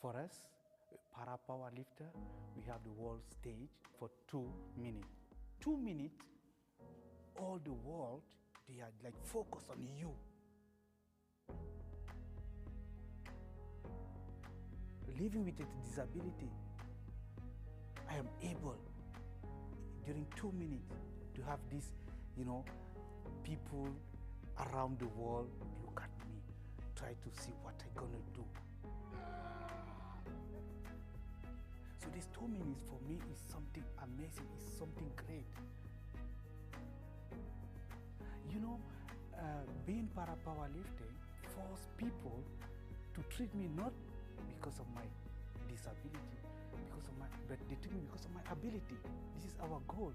For us, para power lifter, we have the world stage for 2 minutes. 2 minutes, all the world, they are like focused on you. Living with a disability am able during 2 minutes to have this, people around the world look at me, try to see what I'm gonna do. So these 2 minutes for me is something amazing, is something great. Being para-powerlifting forced people to treat me not because of my disability, but they treat me because of my ability. This is our goal,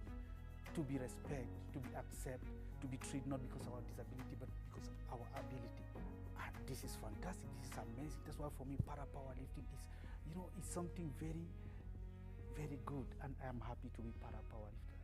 to be respected, to be accepted, to be treated not because of our disability, but because of our ability. And this is fantastic, this is amazing. That's why for me, para-powerlifting is, is something very, very good, and I am happy to be para-powerlifter.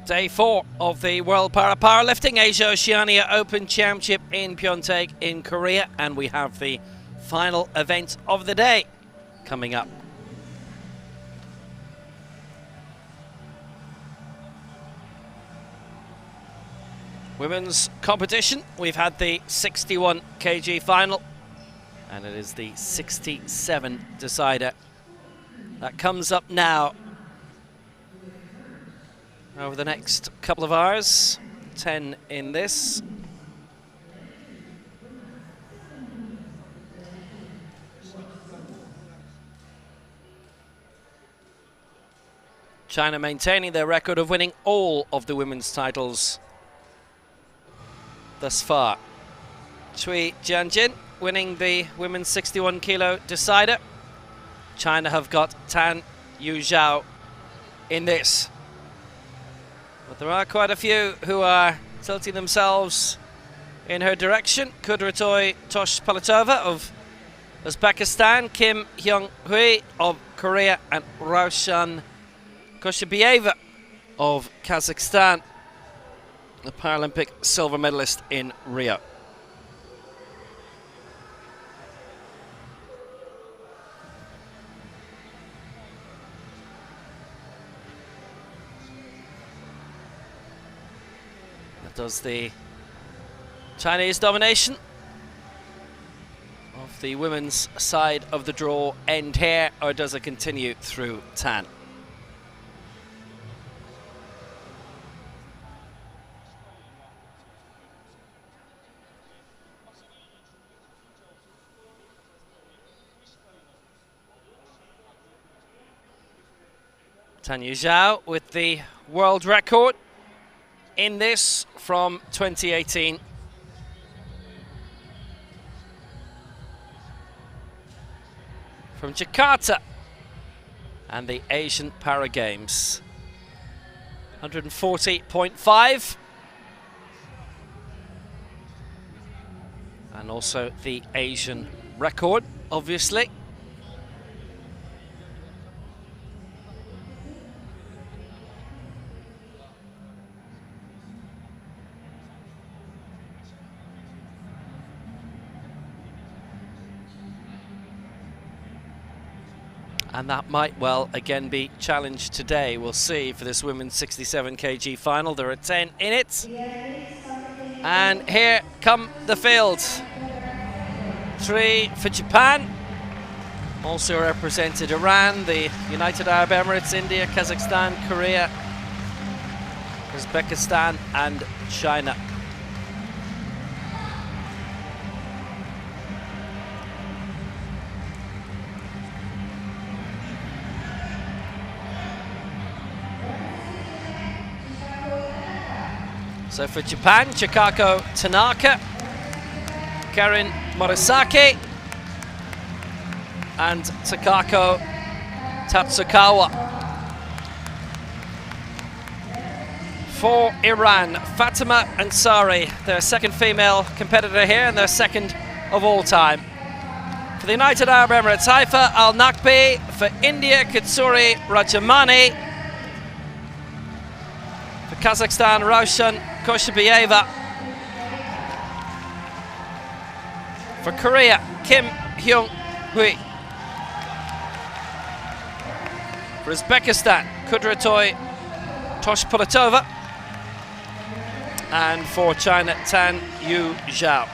Day 4 of the World Powerlifting Asia Oceania Open Championship in Pyeongtaek in Korea, and we have the final event of the day coming up. Women's competition, we've had the 61 kg final, and it is the 67 decider that comes up now. Over the next couple of hours, 10 in this. China maintaining their record of winning all of the women's titles thus far. Cui Jianjin winning the women's 61 kilo decider. China have got Tan Yujiao in this. But there are quite a few who are tilting themselves in her direction. Kudratoi Toshpalatova of Uzbekistan, Kim Hyung-hui of Korea, and Raushan Koshabieva of Kazakhstan, the Paralympic silver medalist in Rio. Does the Chinese domination of the women's side of the draw end here, or does it continue through Tan? Tan Yujiao with the world record in this from 2018. From Jakarta and the Asian Para Games. 140.5. And also the Asian record, obviously. And that might well again be challenged today. We'll see for this women's 67 kg final. There are 10 in it. And here come the field. 3 for Japan. Also represented Iran, the United Arab Emirates, India, Kazakhstan, Korea, Uzbekistan and China. So for Japan, Chikako Tanaka, Karen Morisaki, and Takako Tatsukawa. For Iran, Fatima Ansari, their second female competitor here and their second of all time. For the United Arab Emirates, Haifa Al Nakbi. For India, Katsuri Rajamani. For Kazakhstan, Roshan Koshabieva. For Korea, Kim Hyung Hui. For Uzbekistan, Kudratoy Toshpolatova. And for China, Tan Yujiao.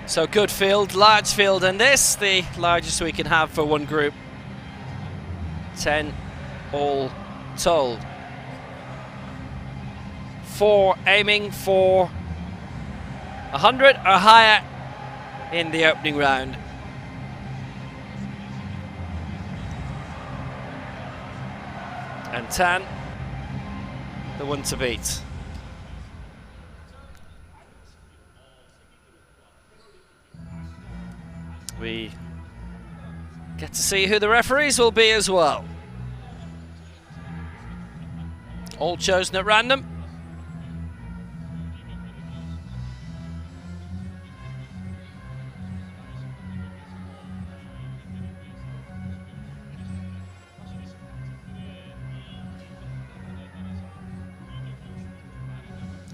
So good field, large field, and this, the largest we can have for one group. 10 all told. 4 aiming for 100 or higher in the opening round. And Tan, the one to beat. We get to see who the referees will be as well. All chosen at random.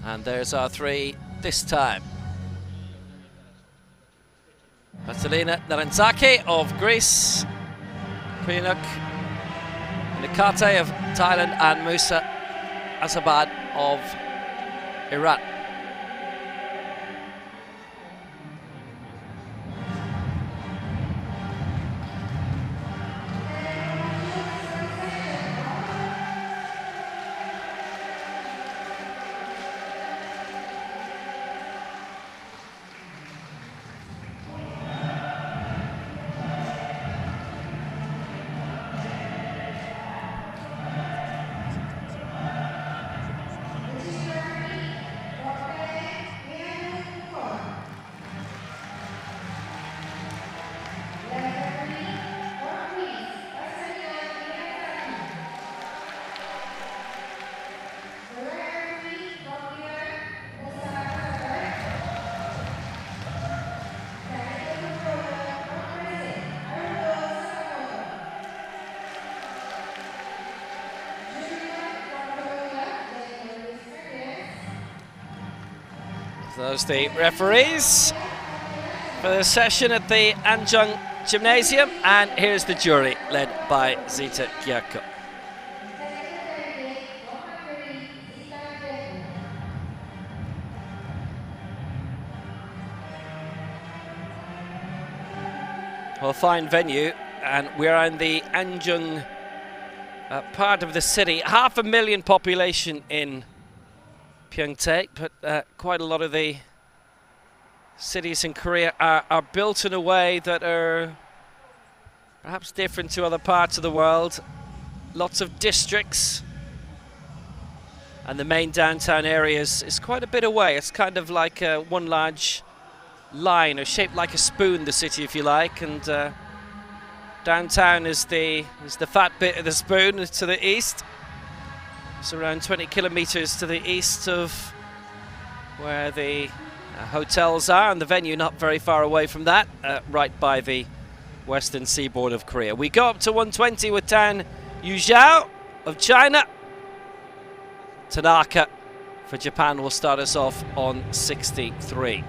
And there's our 3 this time. Vasilina Naranzaki of Greece, Pyeongtaek Nikate of Thailand, and Musa Azabad of Iran. Those the referees for the session at the Anjung Gymnasium, and here's the jury led by Zita Gyako. Well, fine venue, and we're in the Anjung part of the city. 500,000 population in Pyeongtaek, but quite a lot of the cities in Korea are built in a way that are perhaps different to other parts of the world. Lots of districts, and the main downtown area is quite a bit away. It's kind of like one large line, or shaped like a spoon, the city, if you like, and downtown is the fat bit of the spoon to the east. It's around 20 kilometers to the east of where the hotels are, and the venue not very far away from that, right by the western seaboard of Korea. We go up to 120 with Tan Yujiao of China. Tanaka for Japan will start us off on 63.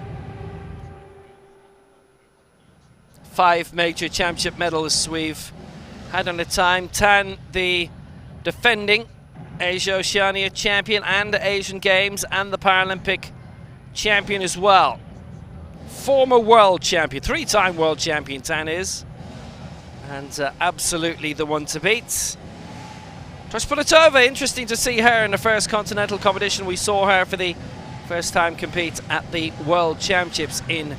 5 major championship medals we've had on the time. Tan, the defending Asia Oceania champion and the Asian Games and the Paralympic champion as well. Former world champion, 3-time world champion Tan is, and absolutely the one to beat. Toshpolatova, interesting to see her in the first continental competition. We saw her for the first time compete at the World Championships in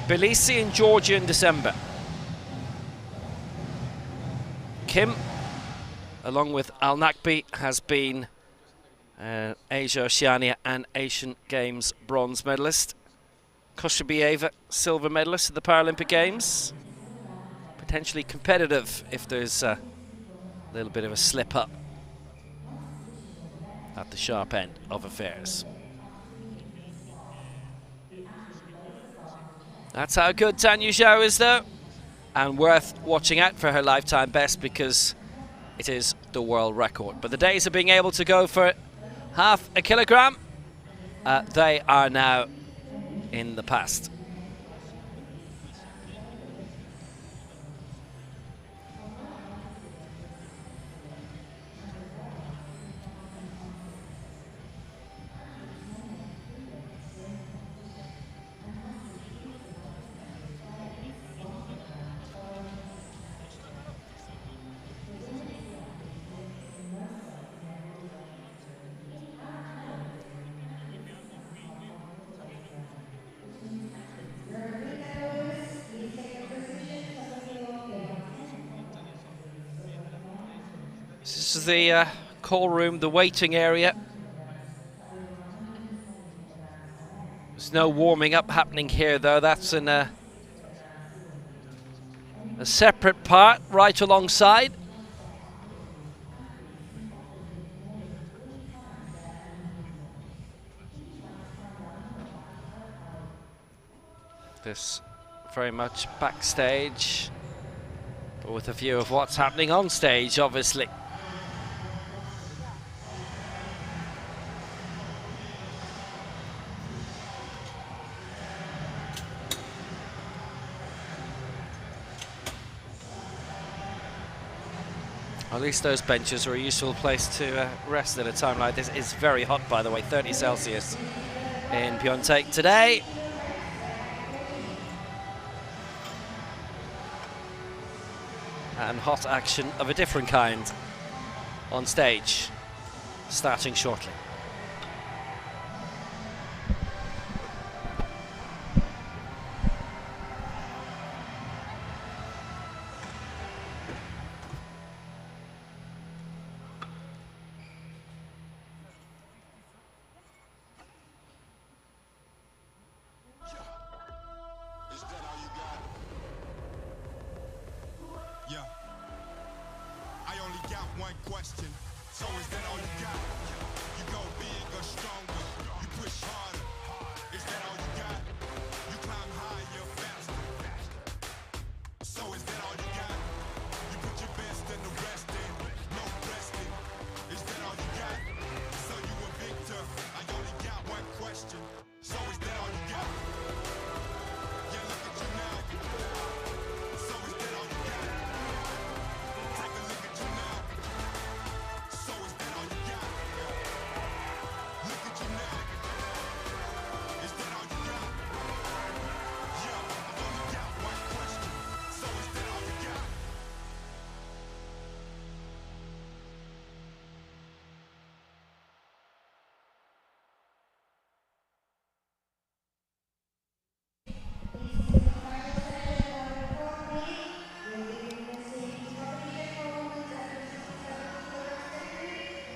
Tbilisi in Georgia in December. Kim, along with Al Nakbi, has been Asia, Oceania and Asian Games bronze medalist. Koshabieva, silver medalist at the Paralympic Games. Potentially competitive if there's a little bit of a slip up at the sharp end of affairs. That's how good Tan Yujiao is though, and worth watching out for her lifetime best because it is the world record. But the days of being able to go for half a kilogram, they are now in the past. This is the call room, the waiting area. There's no warming up happening here though, that's in a separate part right alongside. This very much backstage, but with a view of what's happening on stage, obviously. At least those benches are a useful place to rest at a time like this. It's very hot, by the way, 30 Celsius in Pyeongtaek today. And hot action of a different kind on stage, starting shortly. Question. So is that all you got? You go big or stronger. You push harder. Is that all you got? You climb higher, faster. So is that all you got? You put your best in the rest in. No resting. Is that all you got? So you a victor. I only got one question. So is that all you got? Yeah, look at you now. So is that all you got? Take a look at you now.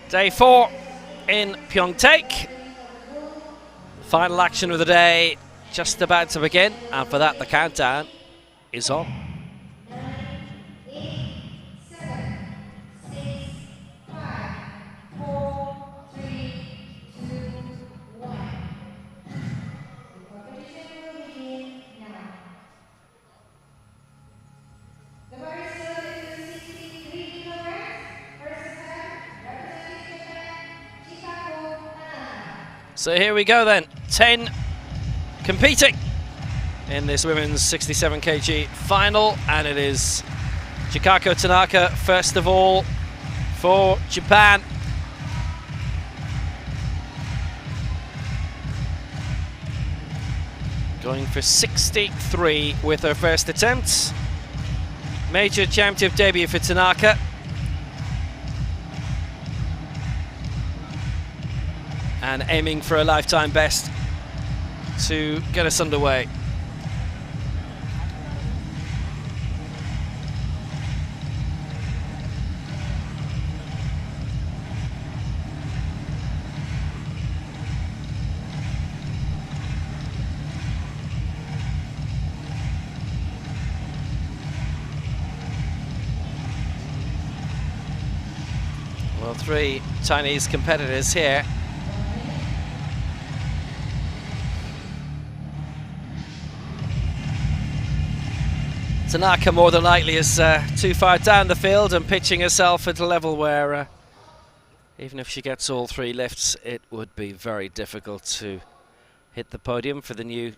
Day 4 in Pyeongtaek. Final action of the day just about to begin, and for that the countdown is on. 9, 8, 7, 6, 5, 4, 3, 2, 1. The competition will begin now. The bar is loaded to 63 kilograms. First time, representing Japan, Yujiao. So here we go then, 10 competing in this women's 67 kg final, and it is Chikako Tanaka first of all for Japan. Going for 63 with her first attempt. Major championship debut for Tanaka. And aiming for a lifetime best to get us underway. Well, 3 Chinese competitors here. Tanaka more than likely is too far down the field and pitching herself at a level where even if she gets all 3 lifts, it would be very difficult to hit the podium for the new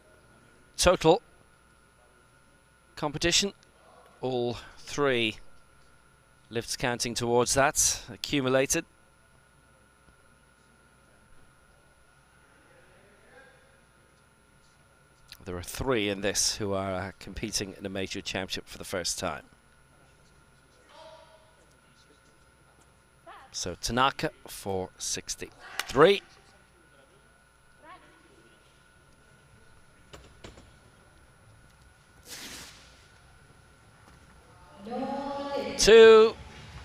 total competition. All 3 lifts counting towards that, accumulated. There are 3 in this who are competing in a major championship for the first time. So Tanaka for 63. Two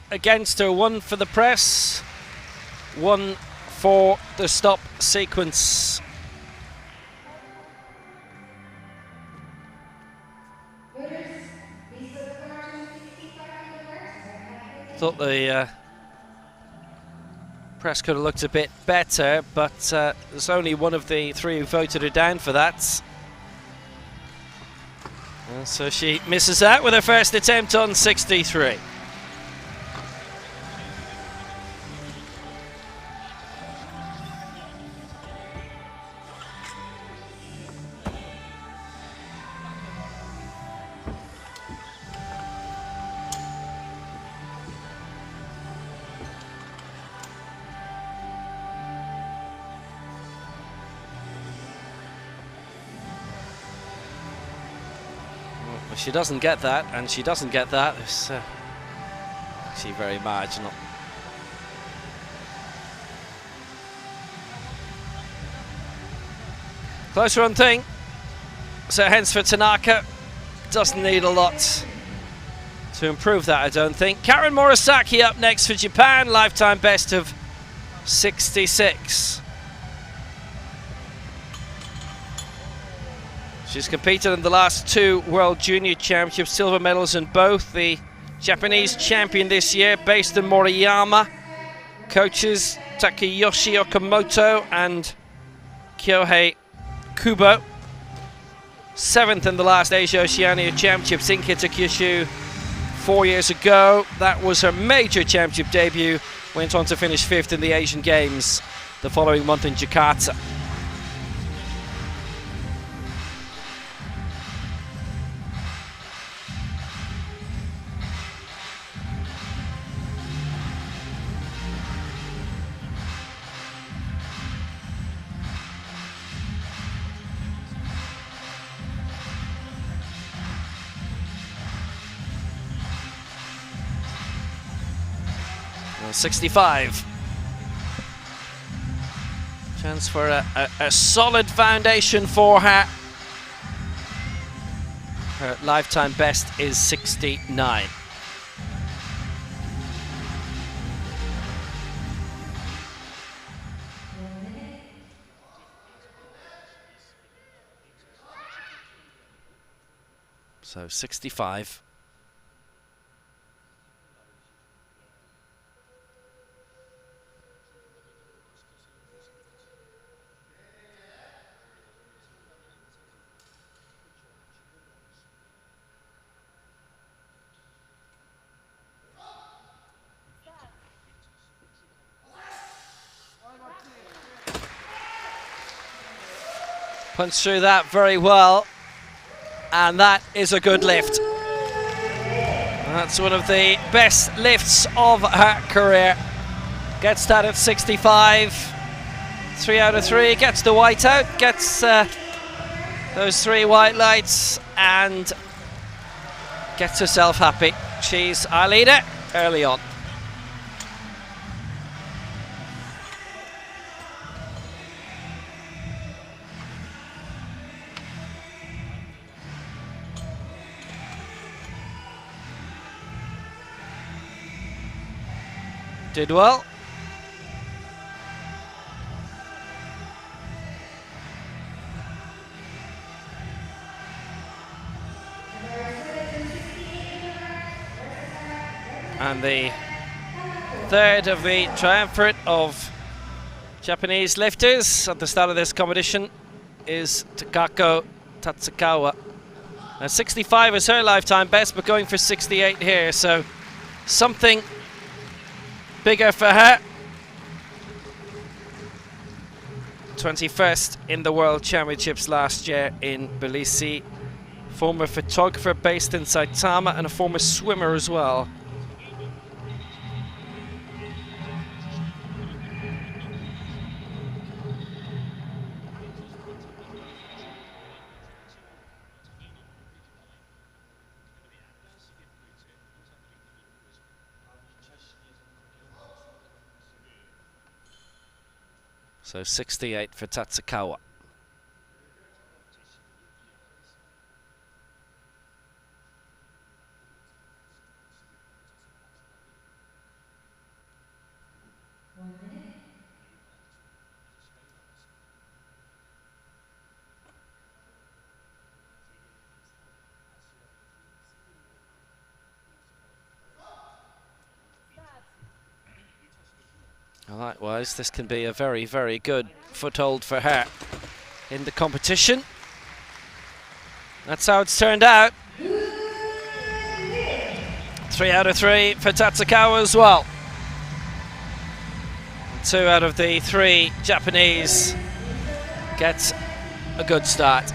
against her, 1 for the press, 1 for the stop sequence. Thought the press could have looked a bit better, but there's only 1 of the 3 who voted her down for that. So she misses out with her first attempt on 63. She doesn't get that, and she doesn't get that. It's actually very marginal. Close run thing. So hence for Tanaka, doesn't need a lot to improve that, I don't think. Karen Morisaki up next for Japan, lifetime best of 66. She's competed in the last 2 World Junior Championships, silver medals in both. The Japanese champion this year, based in Moriyama. Coaches Takeyoshi Okamoto and Kyohei Kubo. 7th in the last Asia Oceania Championships in Kitakyushu 4 years ago. That was her major championship debut. Went on to finish 5th in the Asian Games the following month in Jakarta. Well, 65. Chance for a solid foundation for her. Her lifetime best is 69. So 65. Punched through that very well, and that is a good lift. That's one of the best lifts of her career. Gets that at 65. 3 out of 3, gets the white out, gets those 3 white lights, and gets herself happy. She's our leader early on. Did well. And the third of the triumvirate of Japanese lifters at the start of this competition is Takako Tatsukawa. Now 65 is her lifetime best, but going for 68 here, so something bigger for her. 21st in the World Championships last year in Tbilisi. Former photographer based in Saitama and a former swimmer as well. So 68 for Tatsukawa. Likewise, this can be a very, very good foothold for her in the competition. That's how it's turned out. 3 out of 3 for Tatsukawa as well. 2 out of the 3 Japanese get a good start.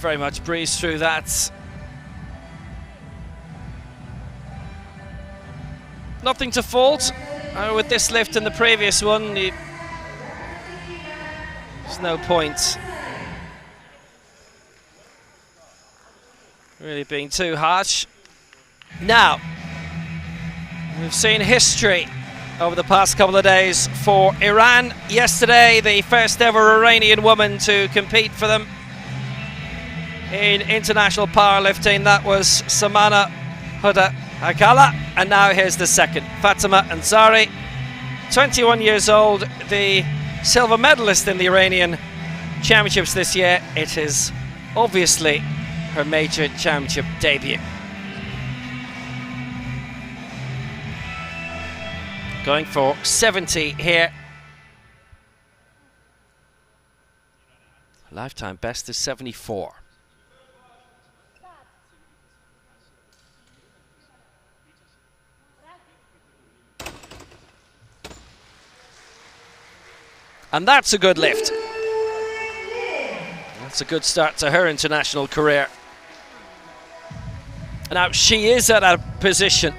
Very much breezed through that. Nothing to fault with this lift and the previous one. There's no point really being too harsh. Now, we've seen history over the past couple of days for Iran. Yesterday, the first ever Iranian woman to compete for them in international powerlifting. That was Samana Huda Hakala, and now here's the second, Fatima Ansari, 21 years old, the silver medalist in the Iranian championships this year. It is obviously her major championship debut. Going for 70 here. Lifetime best is 74. And that's a good lift. That's a good start to her international career. Now, she is at a position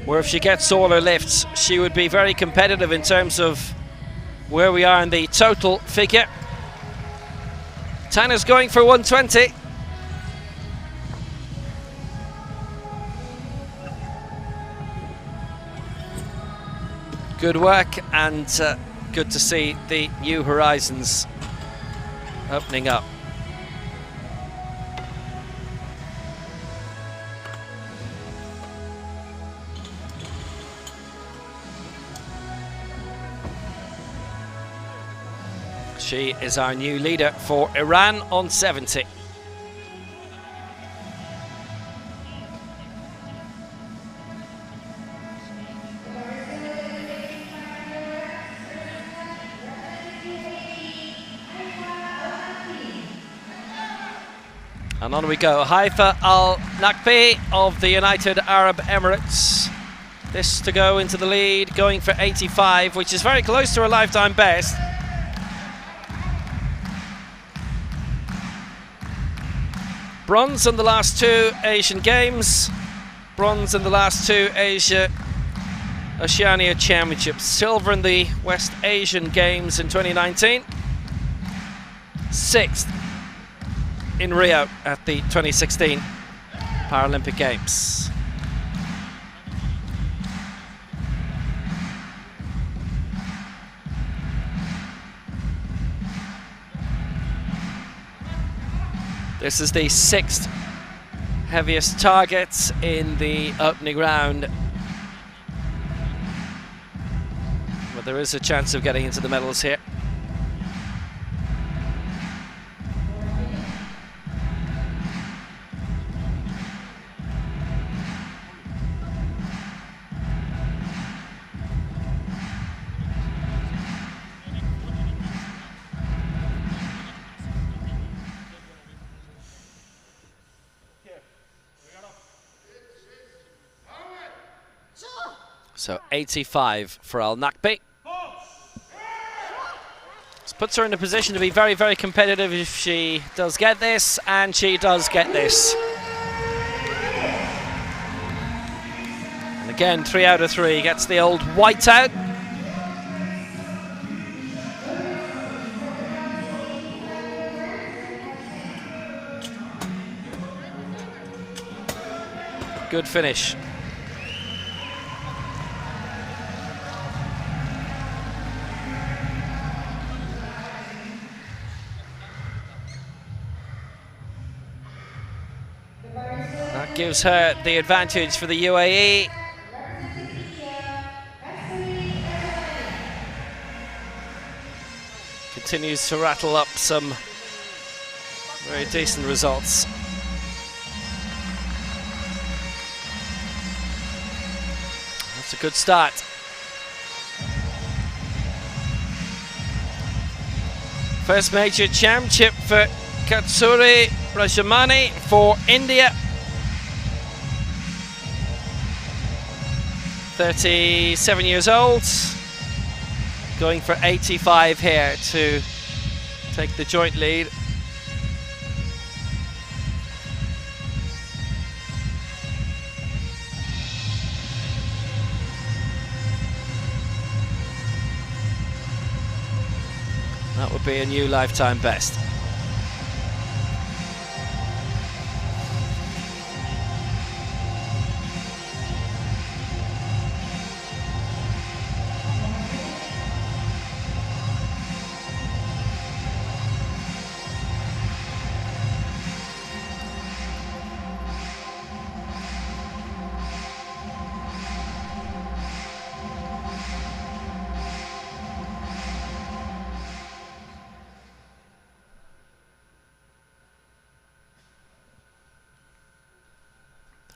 where if she gets all her lifts, she would be very competitive in terms of where we are in the total figure. Tana's going for 120. Good work, and good to see the new horizons opening up. She is our new leader for Iran on 70. And on we go. Haifa Al-Nakbi of the United Arab Emirates. This to go into the lead, going for 85, which is very close to her lifetime best. Bronze in the last 2 Asian Games. Bronze in the last 2 Oceania Championships. Silver in the West Asian Games in 2019. 6th in Rio at the 2016 Paralympic Games. This is the 6th heaviest target in the opening round. But there is a chance of getting into the medals here. So 85 for Al Nakbi. This puts her in a position to be very, very competitive if she does get this, and she does get this. And again, 3 out of 3 gets the old whiteout. Good finish. That gives her the advantage for the UAE. Continues to rattle up some very decent results. That's a good start. First major championship for Katsuri Rajamani for India. 37 years old, going for 85 here to take the joint lead. That would be a new lifetime best.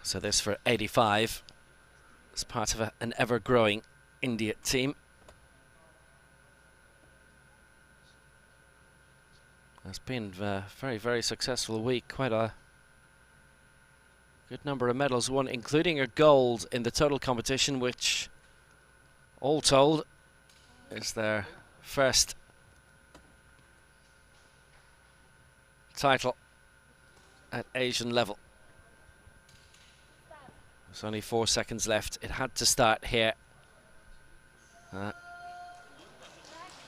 So this for 85 as part of an ever-growing India team. It's been a very, very successful week. Quite a good number of medals won, including a gold in the total competition, which, all told, is their first title at Asian level. There's only 4 seconds left. It had to start here.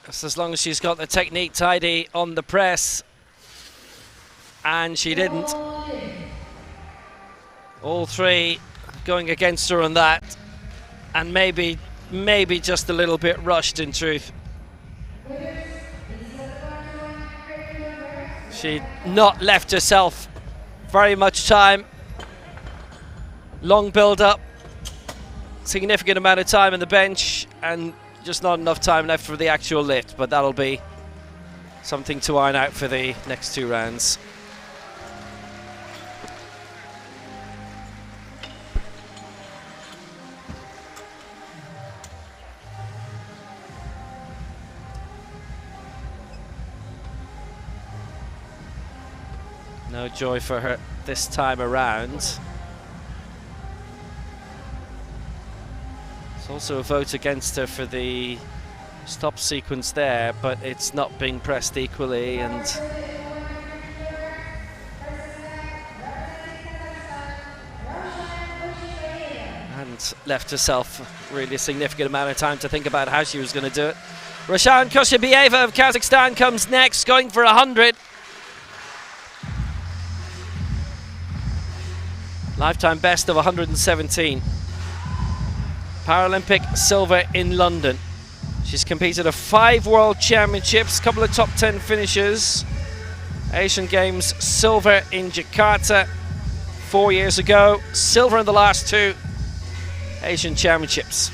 Just as long as she's got the technique tidy on the press. And she didn't. All 3 going against her on that. And maybe just a little bit rushed in truth. She not left herself very much time. Long build-up, significant amount of time on the bench, and just not enough time left for the actual lift, but that'll be something to iron out for the next 2 rounds. No joy for her this time around. There's also a vote against her for the stop sequence there, but it's not being pressed equally, and left herself really a significant amount of time to think about how she was going to do it. Roshan Koshabieva of Kazakhstan comes next, going for 100. Lifetime best of 117. Paralympic silver in London. She's competed at 5 World Championships, couple of top 10 finishes. Asian Games silver in Jakarta 4 years ago, silver in the last 2 Asian Championships.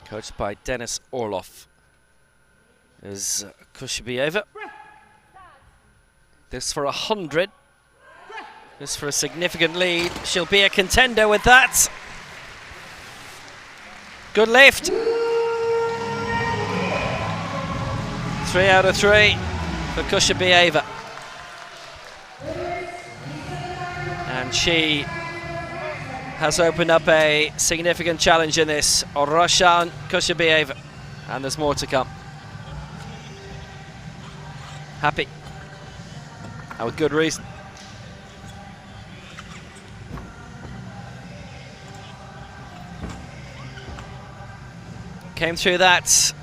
Coached by Denis Orlov is Kushabieva. This for 100. This for a significant lead. She'll be a contender with that. Good lift. 3 out of 3 for Kushabieva. And she has opened up a significant challenge in this. Roshan Kushabieva. And there's more to come. Happy. And with good reason. Came through that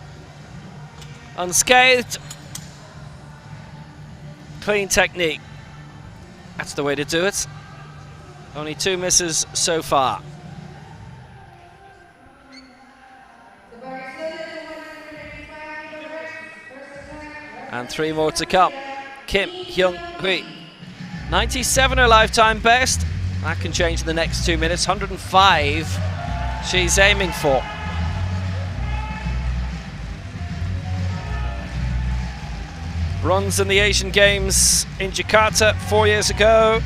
unscathed. Clean technique. That's the way to do it. Only 2 misses so far. And 3 more to come. Kim Hyung-hui. 97 her lifetime best. That can change in the next 2 minutes. 105 she's aiming for. Bronze in the Asian Games in Jakarta 4 years ago.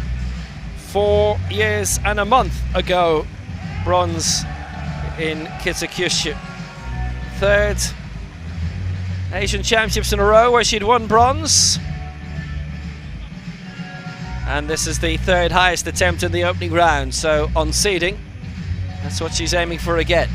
4 years and a month ago, bronze in Kitakyushu. 3rd Asian Championships in a row where she'd won bronze. And this is the 3rd highest attempt in the opening round, so on seeding, that's what she's aiming for again.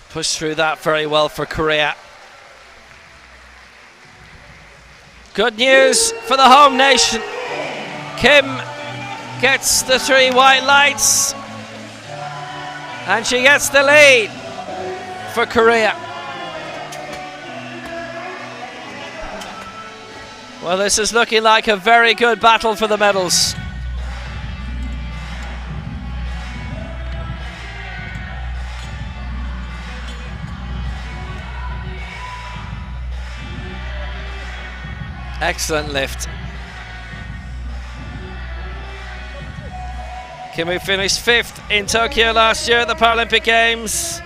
Pushed through that very well for Korea. Good news for the home nation. Kim gets the 3 white lights. And she gets the lead for Korea. Well, this is looking like a very good battle for the medals. Excellent lift. Kim, who finished 5th in Tokyo last year at the Paralympic Games.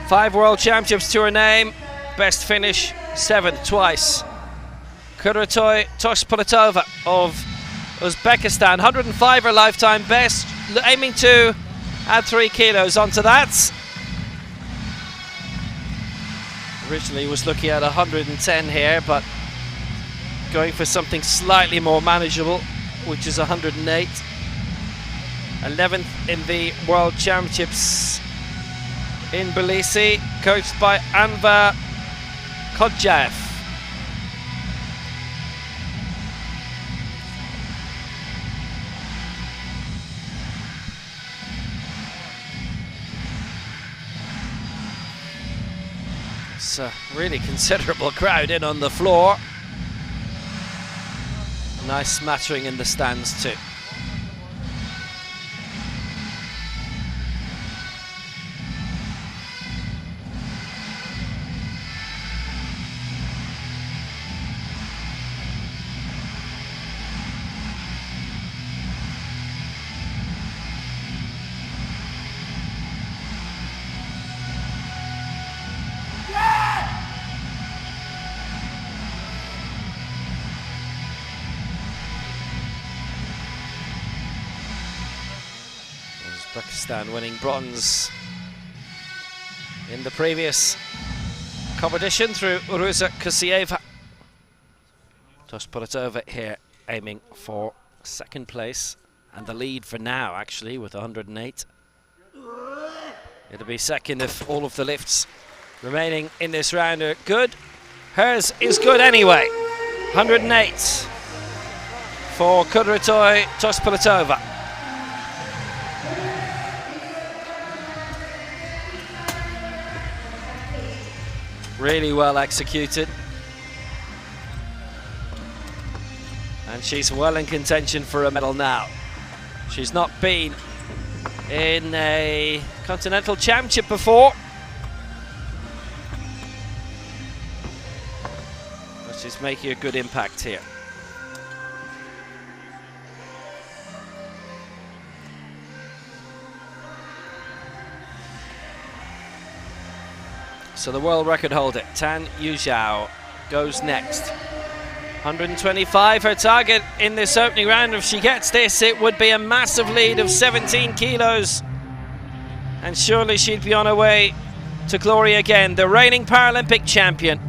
5 World Championships to her name. Best finish, 7th twice. Kuratoy Toshpolatova of Uzbekistan. 105 her lifetime best. Aiming to add 3 kilos onto that. Originally was looking at 110 here, but going for something slightly more manageable, which is 108. 11th in the World Championships in Tbilisi, coached by Anvar Kodjaev. It's a really considerable crowd in on the floor. Nice smattering in the stands too. Uzbekistan winning bronze in the previous competition through Uruza Kusieva. Just put it over here, aiming for second place and the lead for now, actually, with 108. It'll be second if all of the lifts remaining in this round are good. Hers is good anyway. 108 for Kudrytoy Tospolitova. Really well executed. And she's well in contention for a medal now. She's not been in a continental championship before. But she's making a good impact here. So the world record holder, Tan Yujiao, goes next. 125 her target in this opening round. If she gets this, it would be a massive lead of 17 kilos. And surely she'd be on her way to glory again. The reigning Paralympic champion,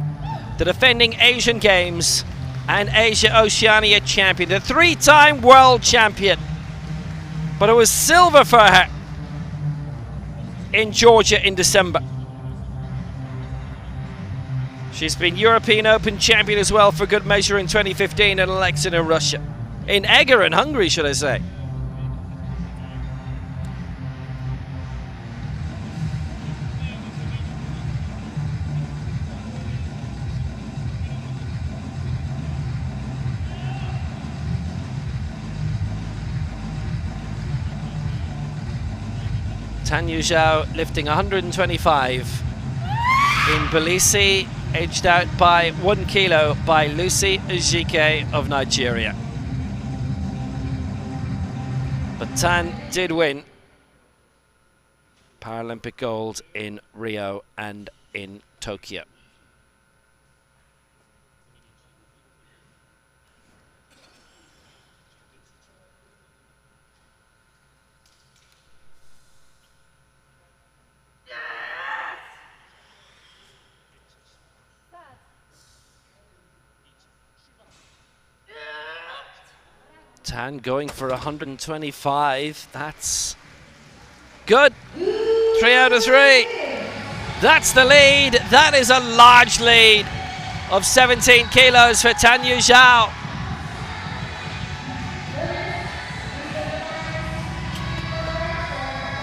the defending Asian Games and Asia Oceania champion, the three-time world champion. But it was silver for her in Georgia in December. She's been European Open champion as well for good measure in 2015 at Alexa in Russia. In Eger in Hungary, should I say. Tan Yujiao lifting 125 in Tbilisi, edged out by 1 kilo by Lucy Ejike of Nigeria. But Tan did win Paralympic gold in Rio and in Tokyo. Tan going for 125. That's good. 3 out of 3. That's the lead. That is a large lead of 17 kilos for Tan Yujiao.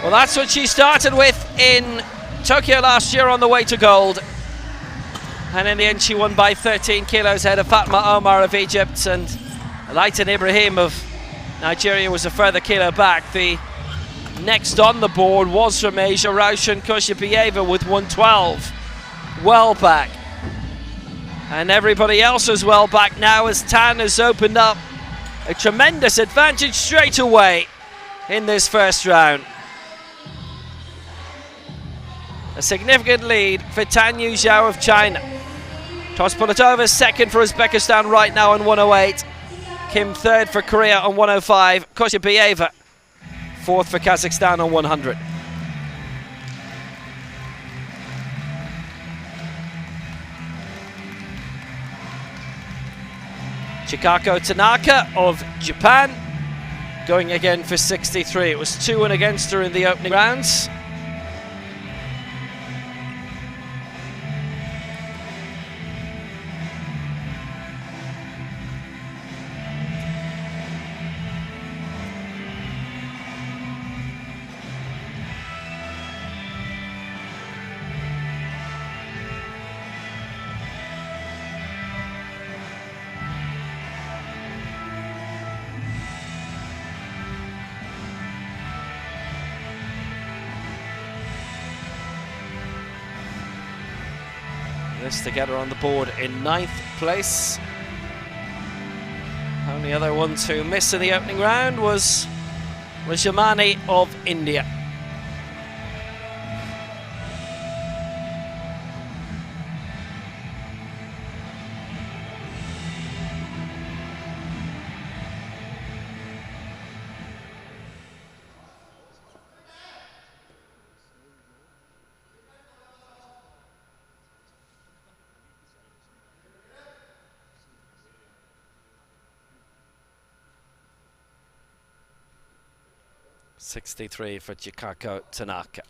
Well, that's what she started with in Tokyo last year on the way to gold. And in the end, she won by 13 kilos ahead of Fatma Omar of Egypt, and Leighton Ibrahim of Nigeria was a further kilo back. The next on the board was from Asia, Raushan Koshipieva with 112. Well back. And everybody else is well back now as Tan has opened up a tremendous advantage straight away in this first round. A significant lead for Tan Yujiao of China. Tospolitova second for Uzbekistan right now on 108. Kim third for Korea on 105. Koshipieva fourth for Kazakhstan on 100. Chikako Tanaka of Japan going again for 63. It was 2-1 against her in the opening rounds. This to get her on the board in 9th place. Only other one to miss in the opening round was Rajamani of India. 63 for Chikako Tanaka.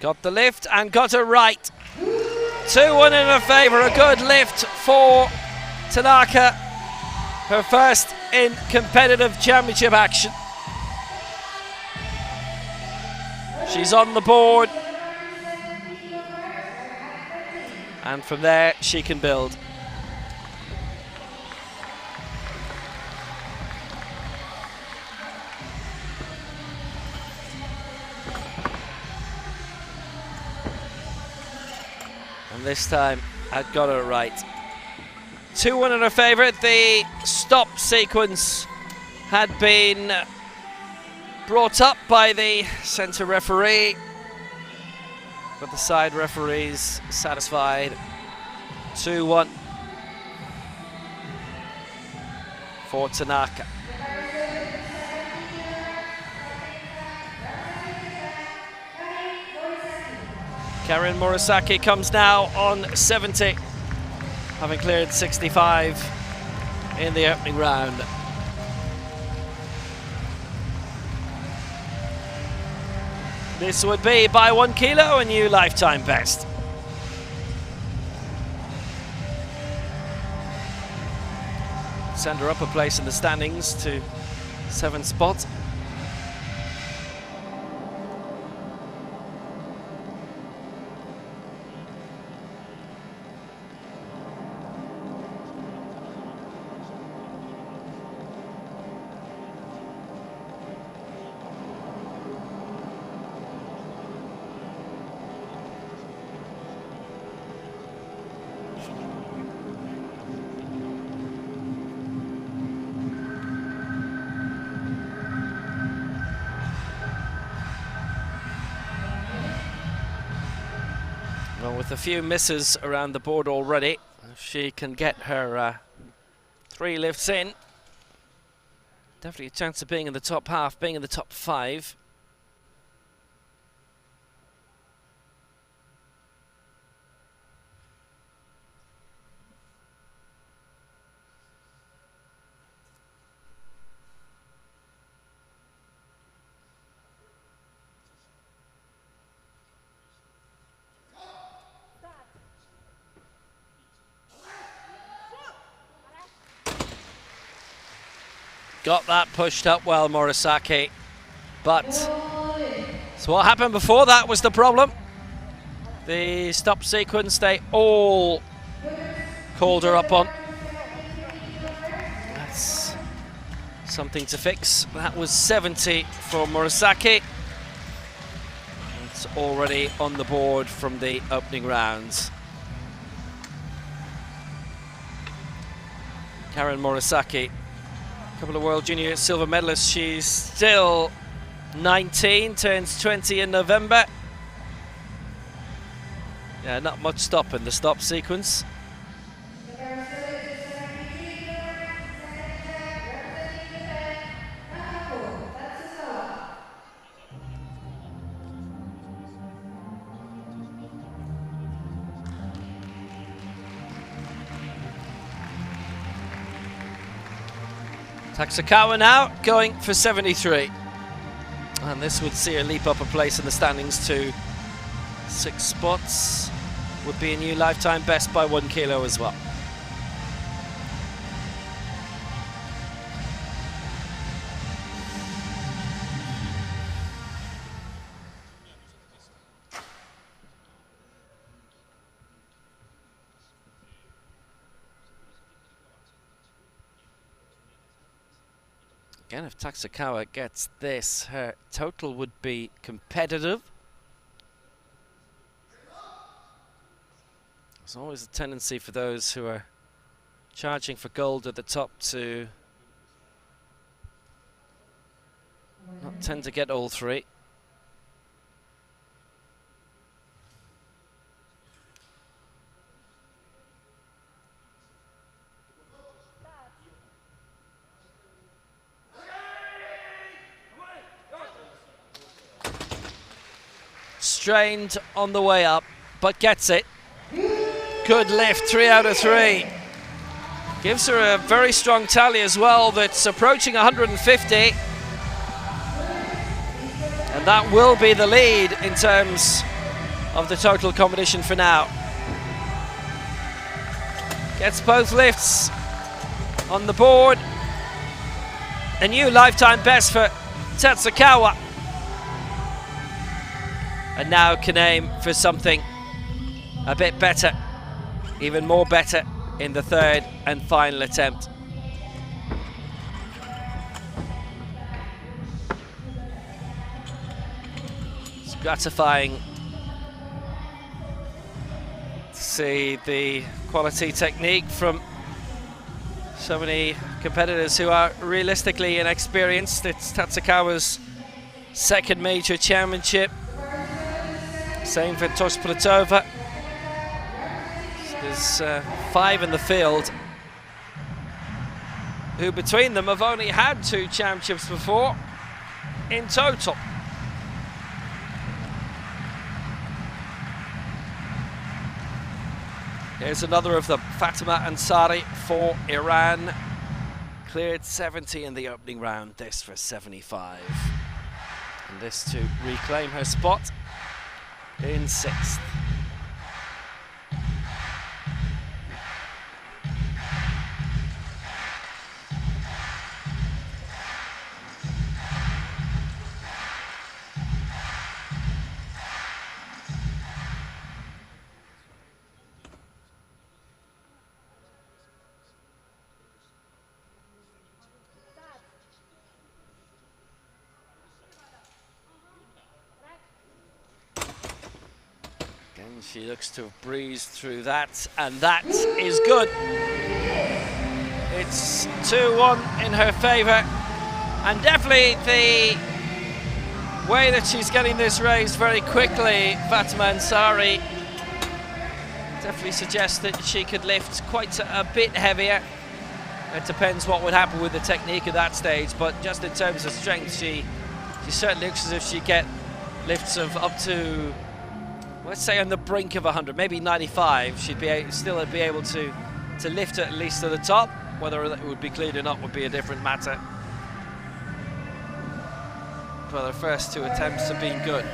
Got the lift and got it right. 2-1 in her favour. A good lift for Tanaka. Her first in competitive championship action. She's on the board. And from there she can build. This time I'd got it right. 2-1 in her favour. The stop sequence had been brought up by the centre referee, but the side referees satisfied. 2-1 for Tanaka. Karen Murasaki comes now on 70, having cleared 65 in the opening round. This would be, by 1 kilo, a new lifetime best. Send her up a place in the standings to 7th spot. With a few misses around the board already, if she can get her 3 lifts in, definitely a chance of being in the top half, being in the top 5. Got that pushed up well, Murasaki. But so what happened before that was the problem. The stop sequence they all called her up on. That's something to fix. That was 70 for Murasaki. It's already on the board from the opening rounds. Karen Murasaki, a couple of World Junior silver medalists. She's still 19, turns 20 in November. Yeah, not much stop in the stop sequence. Taxakawa now going for 73. And this would see her leap up a place in the standings to 6 spots. Would be a new lifetime best by 1 kilo as well. Again, if Taxakawa gets this, her total would be competitive. There's always a tendency for those who are charging for gold at the top to not tend to get all 3. strained on the way up, but gets it. Good lift, 3 out of 3. Gives her a very strong tally as well, that's approaching 150. And that will be the lead in terms of the total competition for now. Gets both lifts on the board. A new lifetime best for Tatsukawa. And now can aim for something a bit better, even more better in the third and final attempt. It's gratifying to see the quality technique from so many competitors who are realistically inexperienced. It's Tatsukawa's second major championship. Same for Tosplatova. There's 5 in the field who between them have only had 2 championships before in total. Here's another of them, Fatima Ansari for Iran. Cleared 70 in the opening round, this for 75. And this to reclaim her spot in 6th. She looks to have breezed through that, and that is good. It's 2-1 in her favour, and definitely the way that she's getting this race very quickly, Fatima Ansari, definitely suggests that she could lift quite a bit heavier. It depends what would happen with the technique at that stage, but just in terms of strength, she certainly looks as if she'd get lifts of up to, let's say, on the brink of 100, maybe 95. She'd still be able to lift it at least to the top. Whether it would be clean or not would be a different matter. But the first 2 attempts have been good.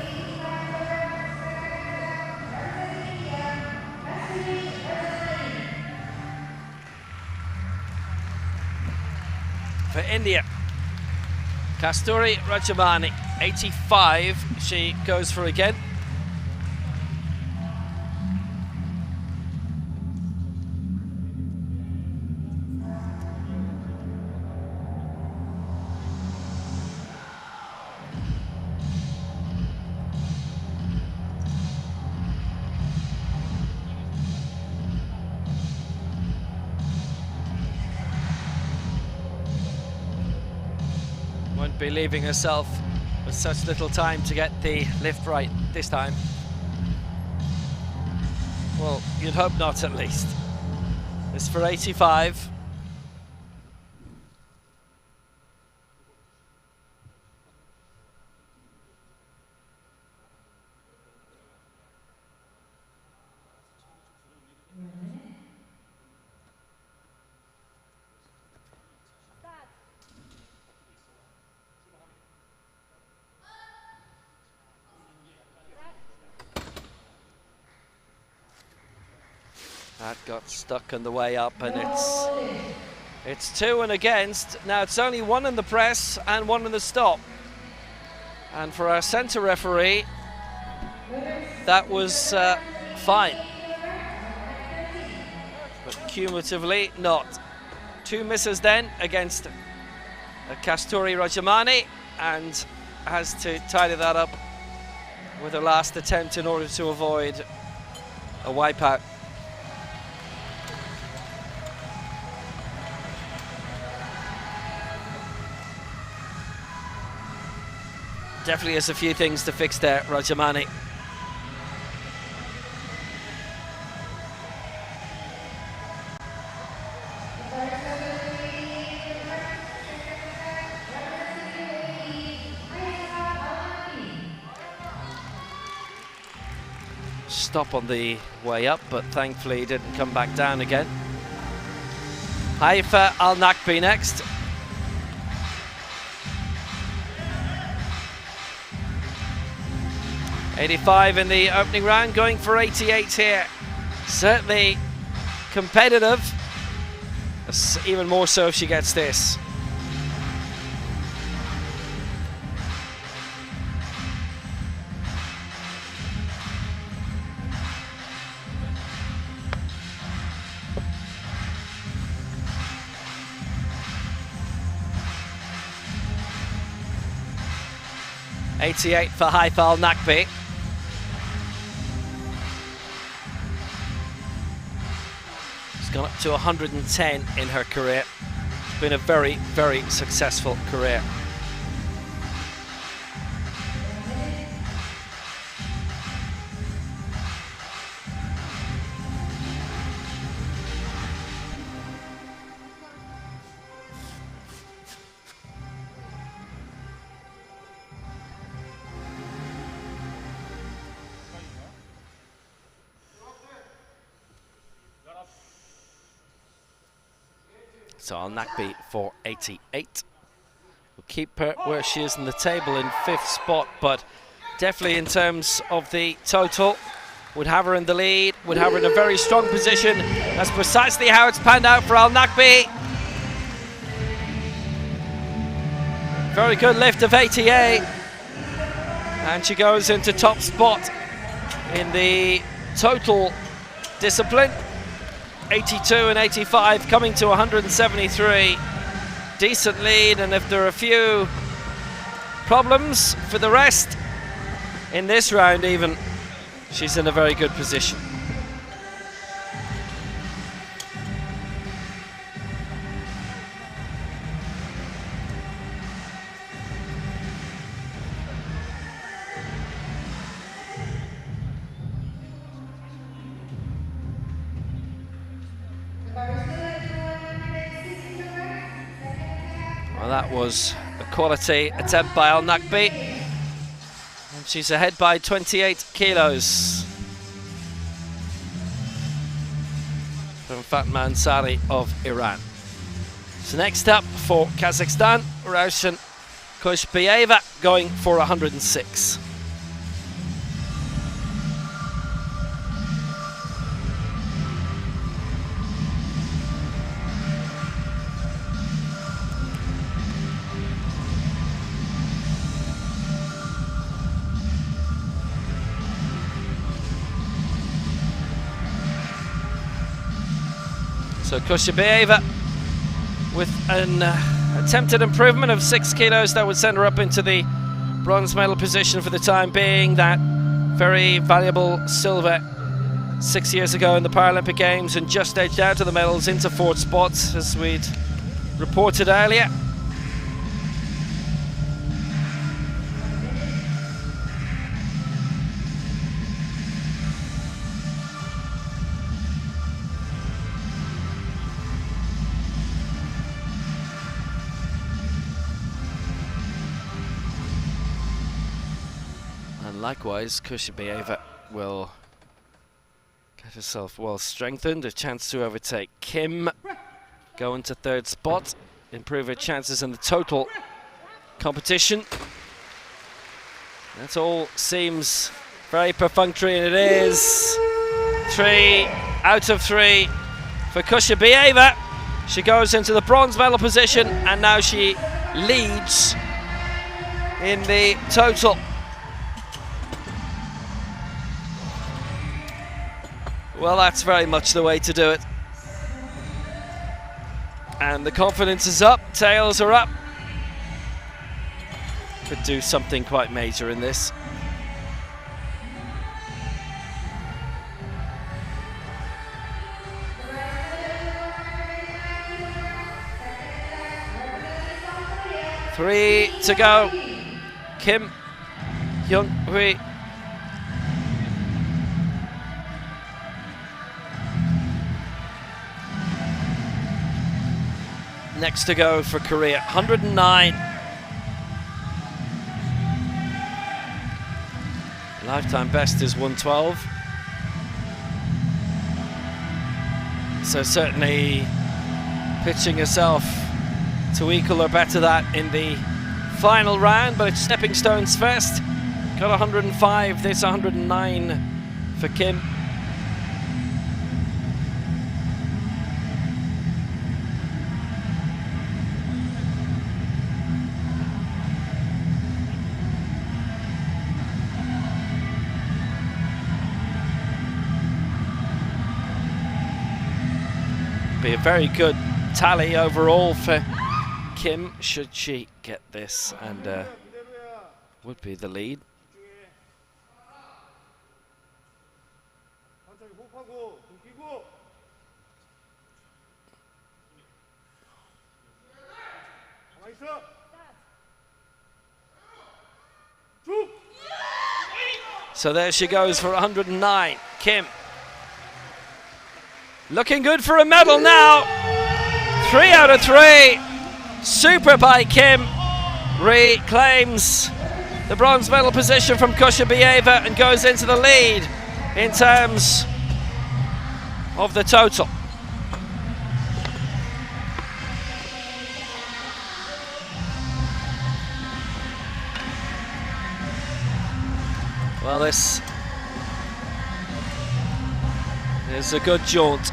For India, Kasturi Rajamani, 85, she goes for again. Won't be leaving herself with such little time to get the lift right this time. Well, you'd hope not, at least. It's for 85. That got stuck on the way up, and it's 2 and against. Now it's only 1 in the press and 1 in the stop. And for our centre referee, that was fine. But cumulatively, not. 2 misses then against Kasturi Rajamani, and has to tidy that up with her last attempt in order to avoid a wipeout. Definitely has a few things to fix there, Rajamani. stop on the way up, but thankfully he didn't come back down again. Haifa Al-Nakbi next. .85 in the opening round, going for 88 here. Certainly competitive, even more so if she gets this. .88 for Haifa Al-Nakbi. She's gone up to 110 in her career. It's been a very, very successful career. So Al-Nakbi for 88. We'll keep her where she is in the table in 5th spot, but definitely in terms of the total, would have her in the lead, would have her in a very strong position. That's precisely how it's panned out for Al-Nakbi. Very good lift of 88. And she goes into top spot in the total discipline. 82 and 85 coming to 173. Decent lead, and if there are a few problems for the rest in this round even, she's in a very good position. Well, that was a quality attempt by Al-Nakbi, and she's ahead by 28 kilos from Fatma Ansari of Iran. So next up for Kazakhstan, Raushan Kushbayeva going for 106. So Kushbayeva with an attempted improvement of 6 kilos that would send her up into the bronze medal position for the time being. That very valuable silver 6 years ago in the Paralympic Games, and just edged out of the medals into 4th spots as we'd reported earlier. Likewise, Kushbayeva will get herself well strengthened, a chance to overtake Kim, go into 3rd spot, improve her chances in the total competition. That all seems very perfunctory, and it is. 3 out of 3 for Kushbayeva. She goes into the bronze medal position, and now she leads in the total. Well, that's very much the way to do it. And the confidence is up, tails are up. Could do something quite major in this. Three to go. Kim Hyung-hui. Next to go for Korea, 109. Lifetime best is 112. So certainly pitching herself to equal or better that in the final round, but it's stepping stones first. Got 105, this 109 for Kim. Be a very good tally overall for Kim should she get this, and would be the lead. So there she goes for 109, Kim. Looking good for a medal now. 3 out of 3. Super by Kim. Reclaims the bronze medal position from Kushabieva and goes into the lead in terms of the total. Well, this is a good jaunt.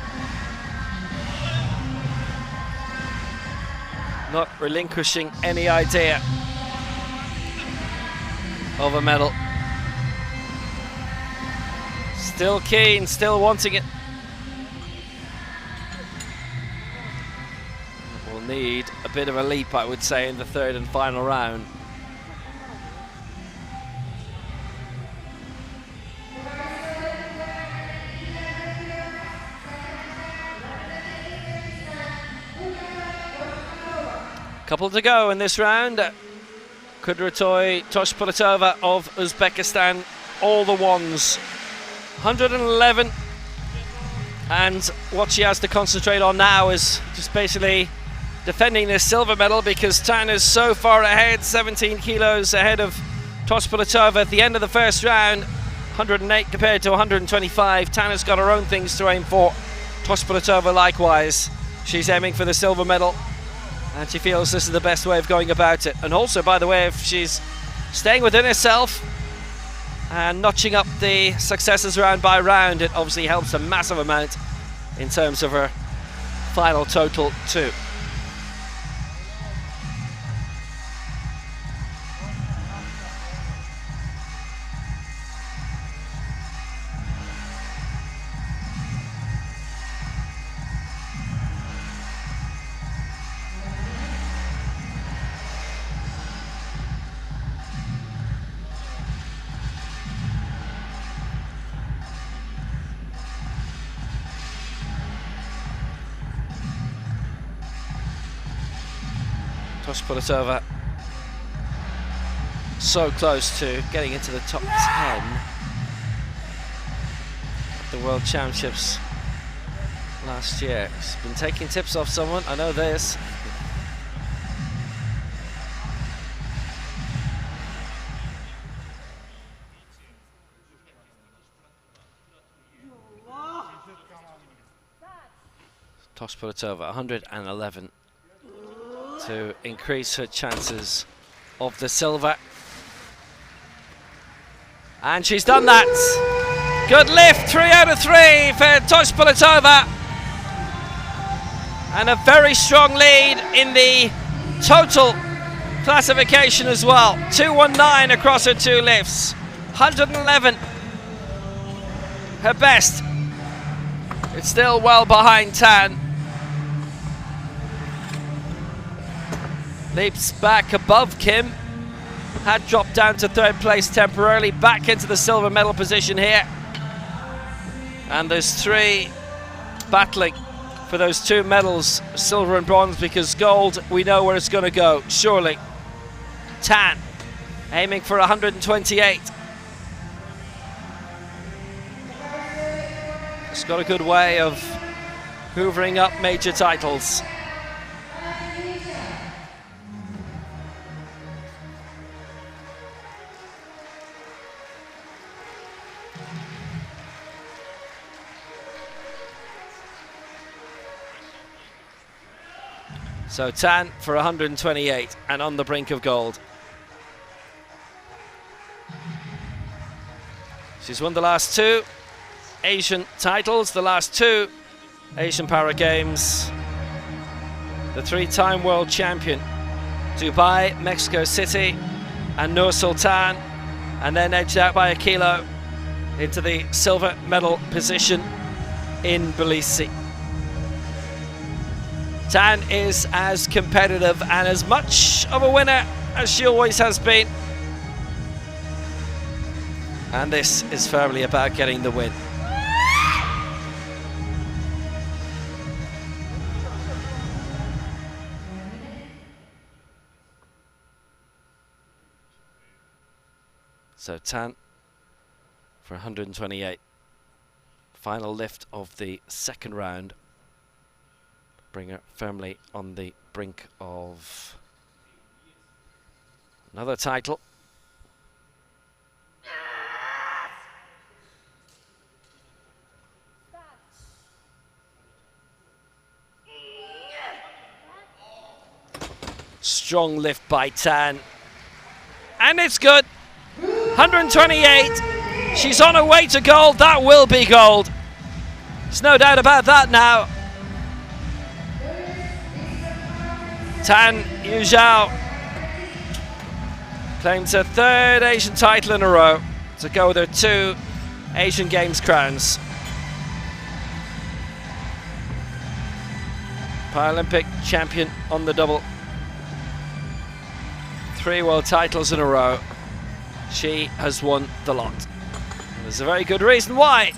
Not relinquishing any idea of a medal. Still keen, still wanting it. We'll need a bit of a leap, I would say, in the third and final round. Couple to go in this round. Kudratoy Toshpolatova of Uzbekistan, all the ones. 111. And what she has to concentrate on now is just basically defending this silver medal, because Tan is so far ahead, 17 kilos ahead of Toshpolatova at the end of the first round. 108 compared to 125. Tan has got her own things to aim for. Toshpolatova likewise. She's aiming for the silver medal, and she feels this is the best way of going about it. And also, by the way, if she's staying within herself and notching up the successes round by round, it obviously helps a massive amount in terms of her final total too. Toshpolatova so close to getting into the top 10 at the World Championships last year. She's been taking tips off someone, I know this. Toshpolatova, 111. To increase her chances of the silver. And she's done that. Good lift, 3 out of 3 for Toshpolatova. And a very strong lead in the total classification as well. 219 across her 2 lifts. 111. Her best. It's still well behind Tan. Leaps back above Kim. Had dropped down to 3rd place temporarily. Back into the silver medal position here. And there's 3 battling for those 2 medals, silver and bronze, because gold, we know where it's going to go, surely. Tan, aiming for 128. It's got a good way of hoovering up major titles. So Tan for 128 and on the brink of gold. She's won the last 2 Asian titles, the last 2 Asian Para Games. The 3-time world champion, Dubai, Mexico City, and Nur Sultan, and then edged out by a kilo into the silver medal position in Tbilisi. Tan is as competitive and as much of a winner as she always has been. And this is firmly about getting the win. So Tan for 128. Final lift of the second round. Bring her firmly on the brink of another title. Strong lift by Tan. And it's good. 128. She's on her way to gold. That will be gold. There's no doubt about that now. Tan Yujiao claims her 3rd Asian title in a row to go with her 2 Asian Games crowns. Paralympic champion on the double. 3 world titles in a row. She has won the lot. And there's a very good reason why.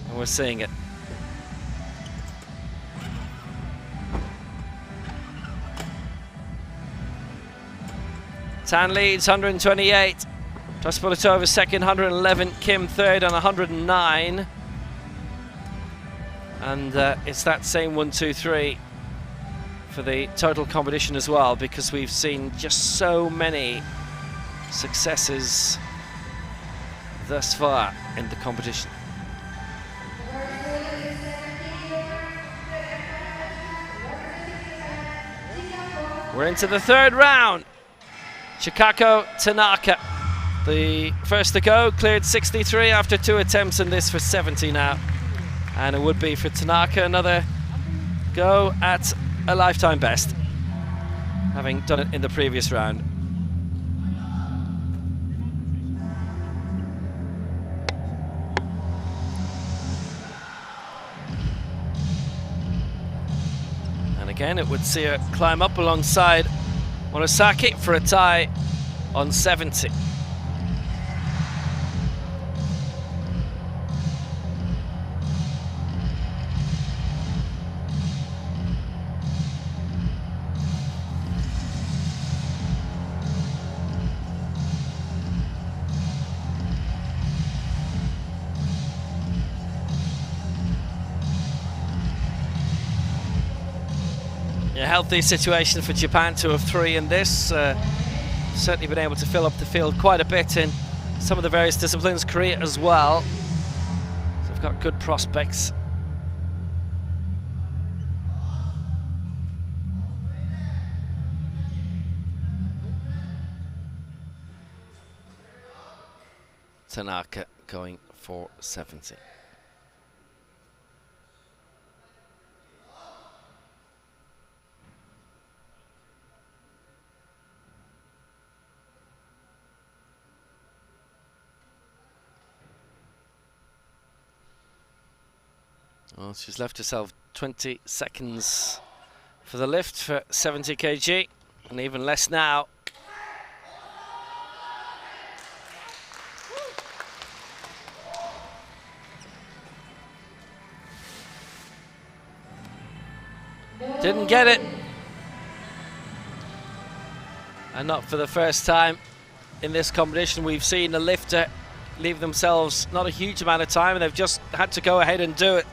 And we're seeing it. Tan leads 128. Tospolotova second, 111. Kim third on 109. And it's that same 1, 2, 3 for the total competition as well, because we've seen just so many successes thus far in the competition. We're into the 3rd round. Chikako Tanaka, the first to go, cleared 63 after 2 attempts in this for 70 now. And it would be for Tanaka another go at a lifetime best, having done it in the previous round. And again, it would see her climb up alongside Monosaki for a tie on 70. A healthy situation for Japan to have 3 in this. Certainly been able to fill up the field quite a bit in some of the various disciplines. Korea as well. So they've got good prospects. Tanaka going for 70. Well, she's left herself 20 seconds for the lift for 70 kg, and even less now. Didn't get it. And not for the first time in this competition. We've seen a lifter leave themselves not a huge amount of time, and they've just had to go ahead and do it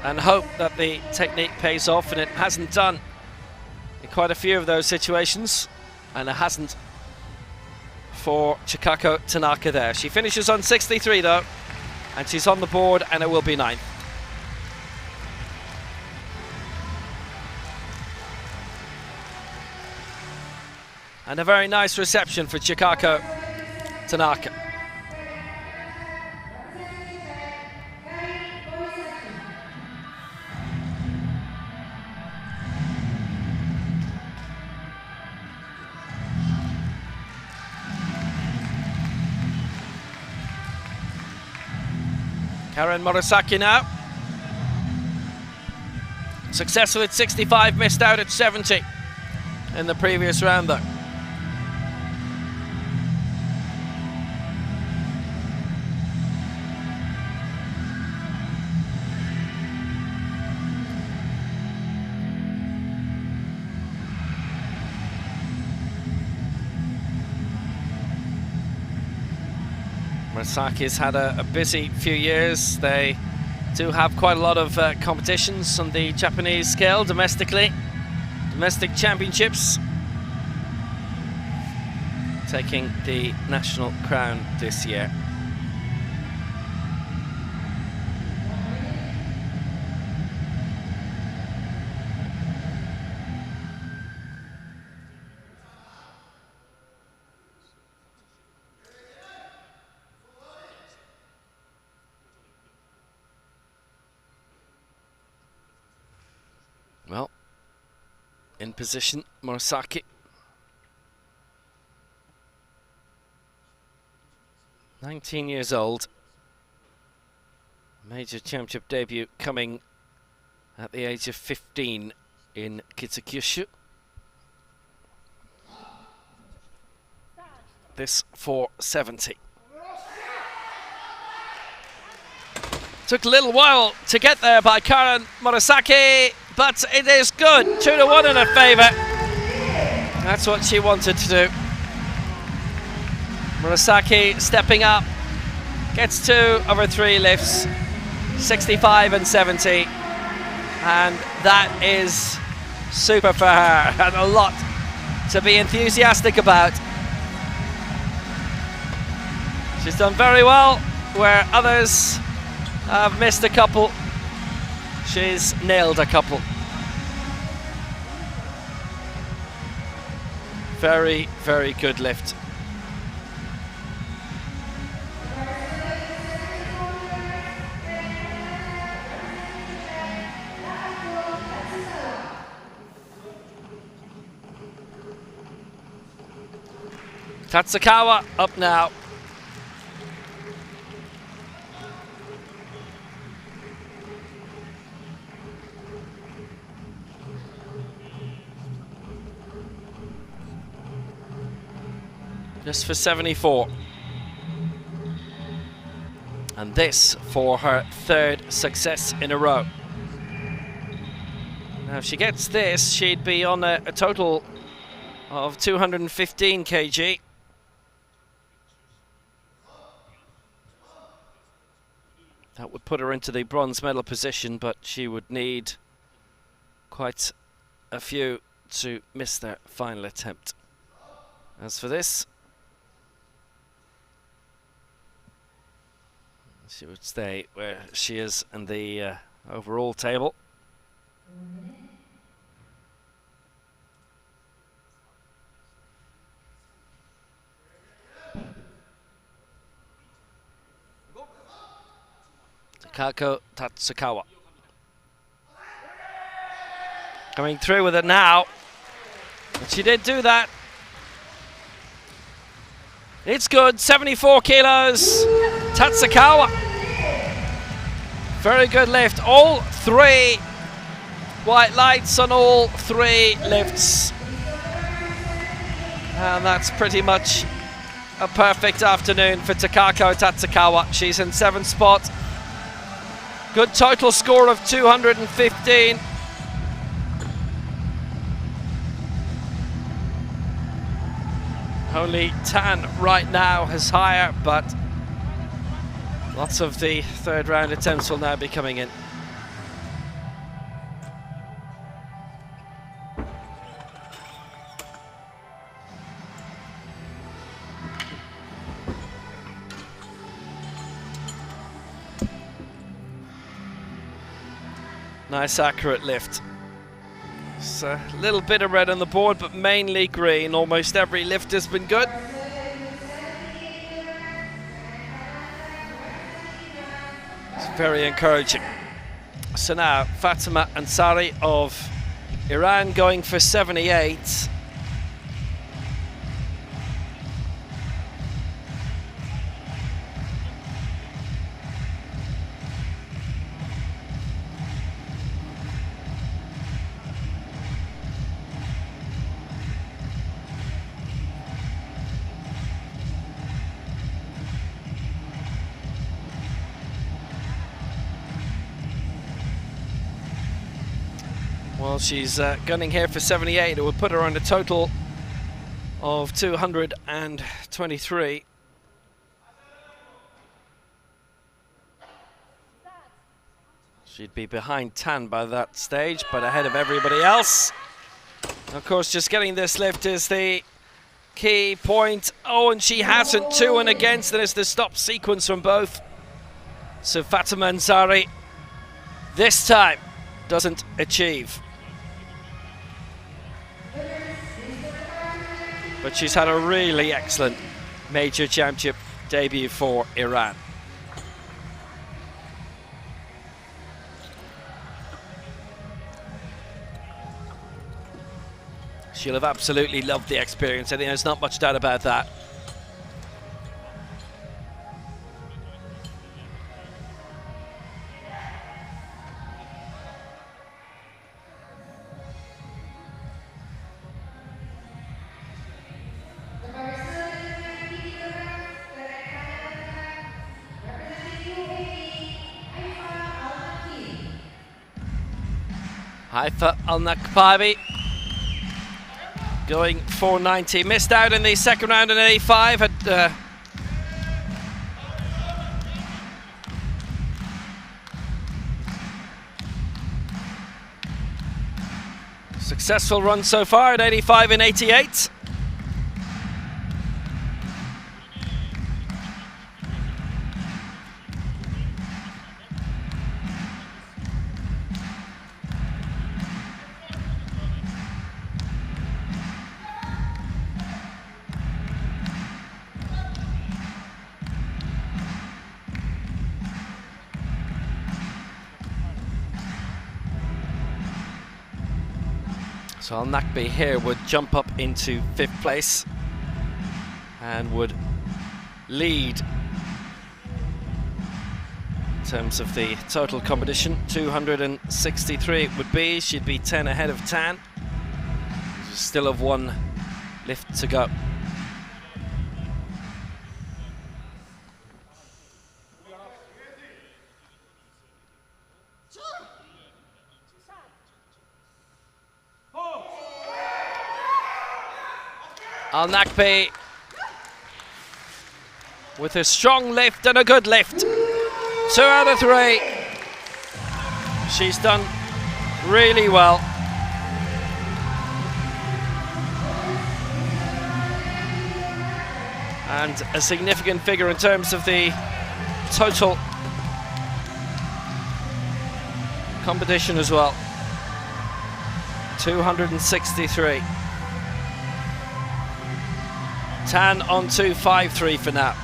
and hope that the technique pays off, and it hasn't done in quite a few of those situations, and it hasn't for Chikako Tanaka there. She finishes on 63 though, and she's on the board, and it will be 9th. And a very nice reception for Chikako Tanaka. Karen Murasaki now. Successful at 65, missed out at 70 in the previous round though. Murasaki's had a busy few years. They do have quite a lot of competitions on the Japanese scale domestically. Domestic championships. Taking the national crown this year. Well, in position, Murasaki. (19 years old. Major championship debut coming at the age of 15 in Kitakyushu. This for 70. Took a little while to get there by Karen Murasaki, but it is good. 2-1 in her favour. That's what she wanted to do. Murasaki stepping up, gets 2 of her 3 lifts, 65 and 70, and that is super for her and a lot to be enthusiastic about. She's done very well where others have missed a couple. She's nailed a couple. Very, very good lift. Tatsukawa up now. Just for 74. And this for her 3rd success in a row. Now if she gets this, she'd be on a total of 215 kg. That would put her into the bronze medal position, but she would need quite a few to miss their final attempt. As for this, she would stay where she is in the overall table. Takako Tatsukawa coming through with it now. But she did do that. It's good, 74 kilos. Tatsukawa. Very good lift. All 3 white lights on all 3 lifts. And that's pretty much a perfect afternoon for Takako Tatsukawa. She's in 7th spot. Good total score of 215. Only Tan right now has higher, but lots of the 3rd round attempts will now be coming in. Nice accurate lift. It's a little bit of red on the board, but mainly green. Almost every lift has been good. It's very encouraging. So now Fatima Ansari of Iran going for 78. Well, she's gunning here for 78. It would put her on a total of 223. She'd be behind Tan by that stage, but ahead of everybody else. Of course, just getting this lift is the key point. Oh, and she hasn't. 2 and against. There's the stop sequence from both. So Fatima Ansari this time doesn't achieve. But she's had a really excellent major championship debut for Iran. She'll have absolutely loved the experience. I think there's not much doubt about that. Haifa Al-Nakbabi going 490. Missed out in the second round in 85. Had successful run so far at 85 in 88. So Al-Nakbi here would jump up into 5th place and would lead in terms of the total competition. 263 it would be. She'd be 10 ahead of Tan. Still have 1 lift to go. Al-Nakbi with a strong lift and a good lift. 2 out of 3. She's done really well. And a significant figure in terms of the total competition as well. 263. Tan on 253 for now.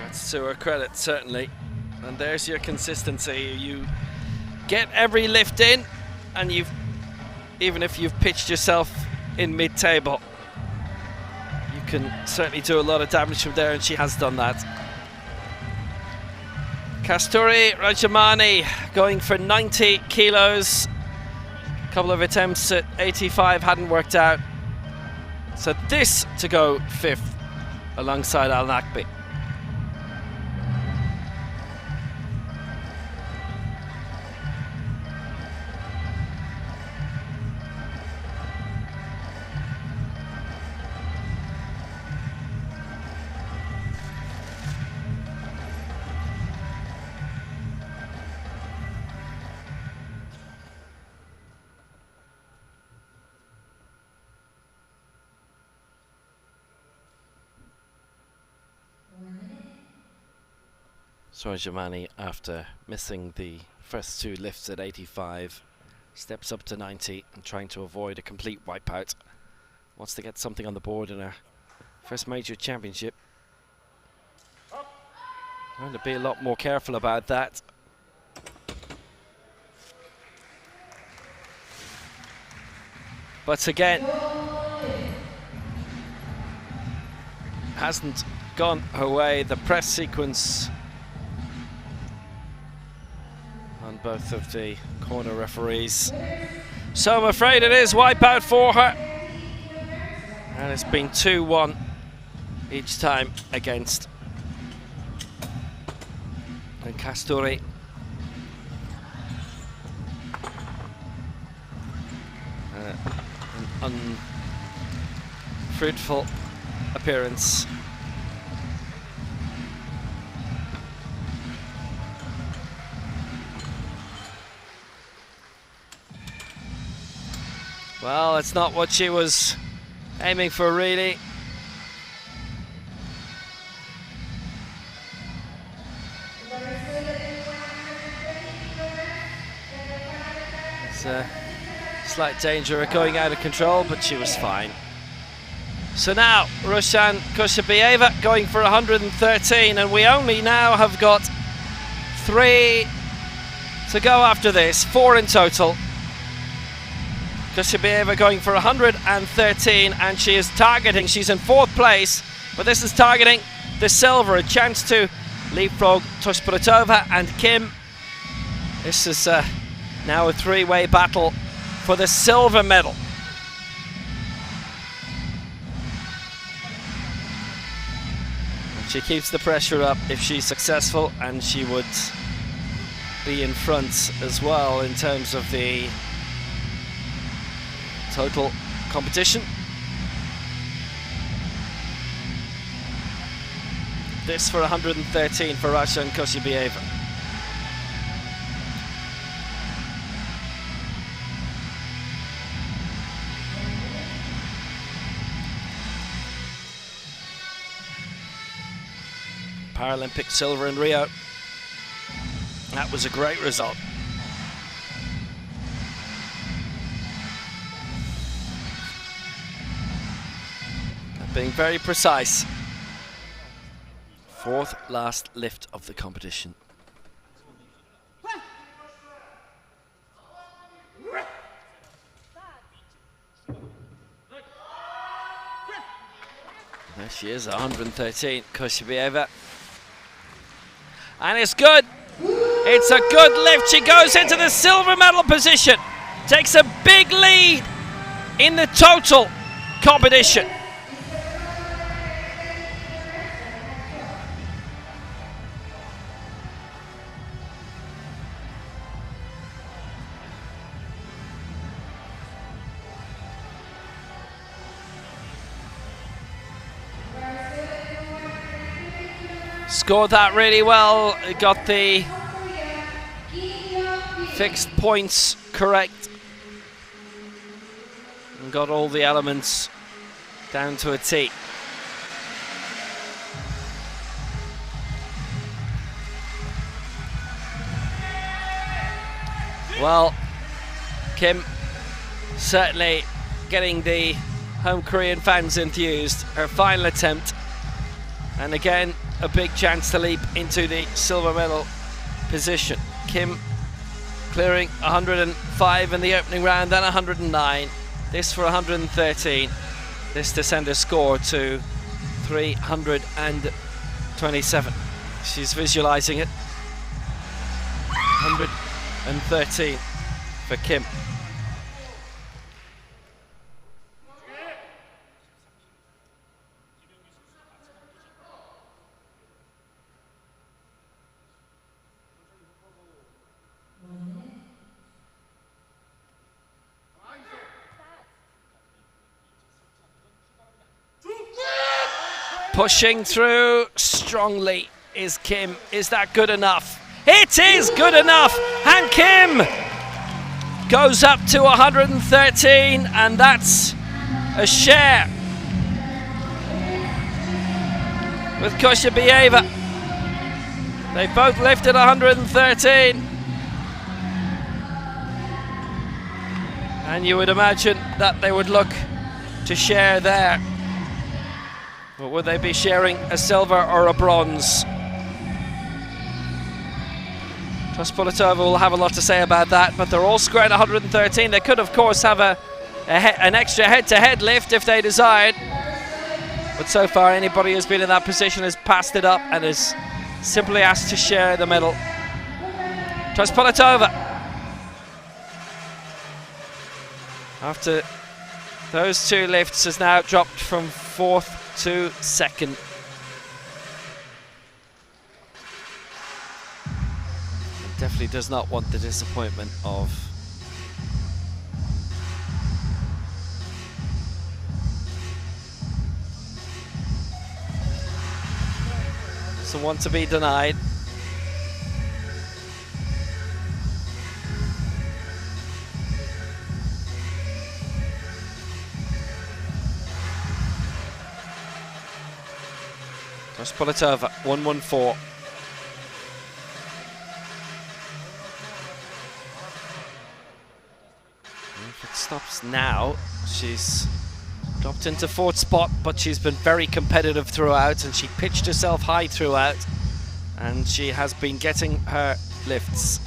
That's to her credit, certainly. And there's your consistency. You get every lift in, and even if you've pitched yourself in mid-table, you can certainly do a lot of damage from there, and she has done that. Kasturi Rajamani going for 90 kilos. A couple of attempts at 85 hadn't worked out. So this to go 5th alongside Al-Nakbi. Sorajamani, after missing the first two lifts at 85, steps up to 90 and trying to avoid a complete wipeout. Wants to get something on the board in her first major championship. Going to be a lot more careful about that. But again, hasn't gone her way. The press sequence on both of the corner referees. So I'm afraid it is wipeout for her. And it's been 2-1 each time against Kasturi. An unfruitful appearance. Well, it's not what she was aiming for, really. It's a slight danger of going out of control, but she was fine. So now, Rushan Koshabieva going for 113, and we only now have got 3 to go after this, 4 in total. Koshabieva going for 113, and she is targeting, she's in 4th place, but this is targeting the silver, a chance to leapfrog Toshpuratova and Kim. This is now a 3-way battle for the silver medal. And she keeps the pressure up if she's successful, and she would be in front as well in terms of the total competition. This for 113 for Rushan Koshabieva. Paralympic silver in Rio. That was a great result. Being very precise. 4th last lift of the competition. There she is, 113, Koshabieva. And it's good. It's a good lift. She goes into the silver medal position. Takes a big lead in the total competition. Scored that really well, got the fixed points correct and got all the elements down to a T. Well, Kim certainly getting the home Korean fans enthused. Her final attempt, and again a big chance to leap into the silver medal position. Kim clearing 105 in the opening round, then 109. This for 113. This to send her score to 327. She's visualizing it. 113 for Kim. Pushing through strongly is Kim. Is that good enough? It is good enough, and Kim goes up to 113, and that's a share with Koshabieva. They both lifted 113. And you would imagine that they would look to share there. But would they be sharing a silver or a bronze? Trospolitova will have a lot to say about that, but they're all squared 113. They could, of course, have an extra head-to-head lift if they desired. But so far, anybody who's been in that position has passed it up and is simply asked to share the medal. Trospolitova, after those two lifts, has now dropped from 4th to 2nd. Definitely does not want the disappointment of someone to be denied. Trospolitova, 114. If it stops now, she's dropped into 4th spot, but she's been very competitive throughout, and she pitched herself high throughout, and she has been getting her lifts.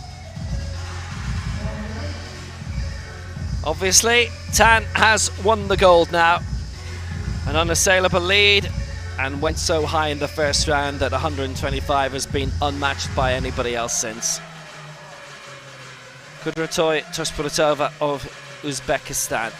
Obviously, Tan has won the gold now, an unassailable lead, and went so high in the first round that 125 has been unmatched by anybody else since. Kudratoy Trospolitova of Uzbekistan.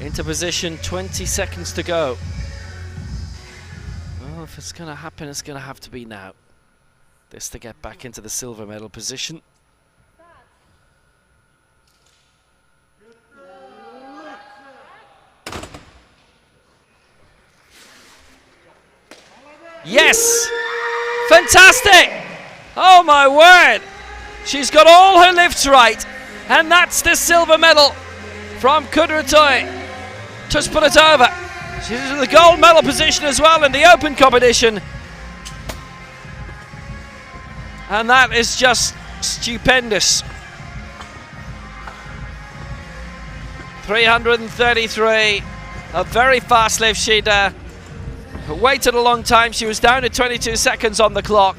Into position, 20 seconds to go. Well, if it's going to happen, it's going to have to be now. This to get back into the silver medal position. Yes! Fantastic! Oh my word! She's got all her lifts right, and that's the silver medal from Kudratoy Trospolitova. She's in the gold medal position as well in the open competition. And that is just stupendous. 333, a very fast lift. She'd waited a long time. She was down to 22 seconds on the clock,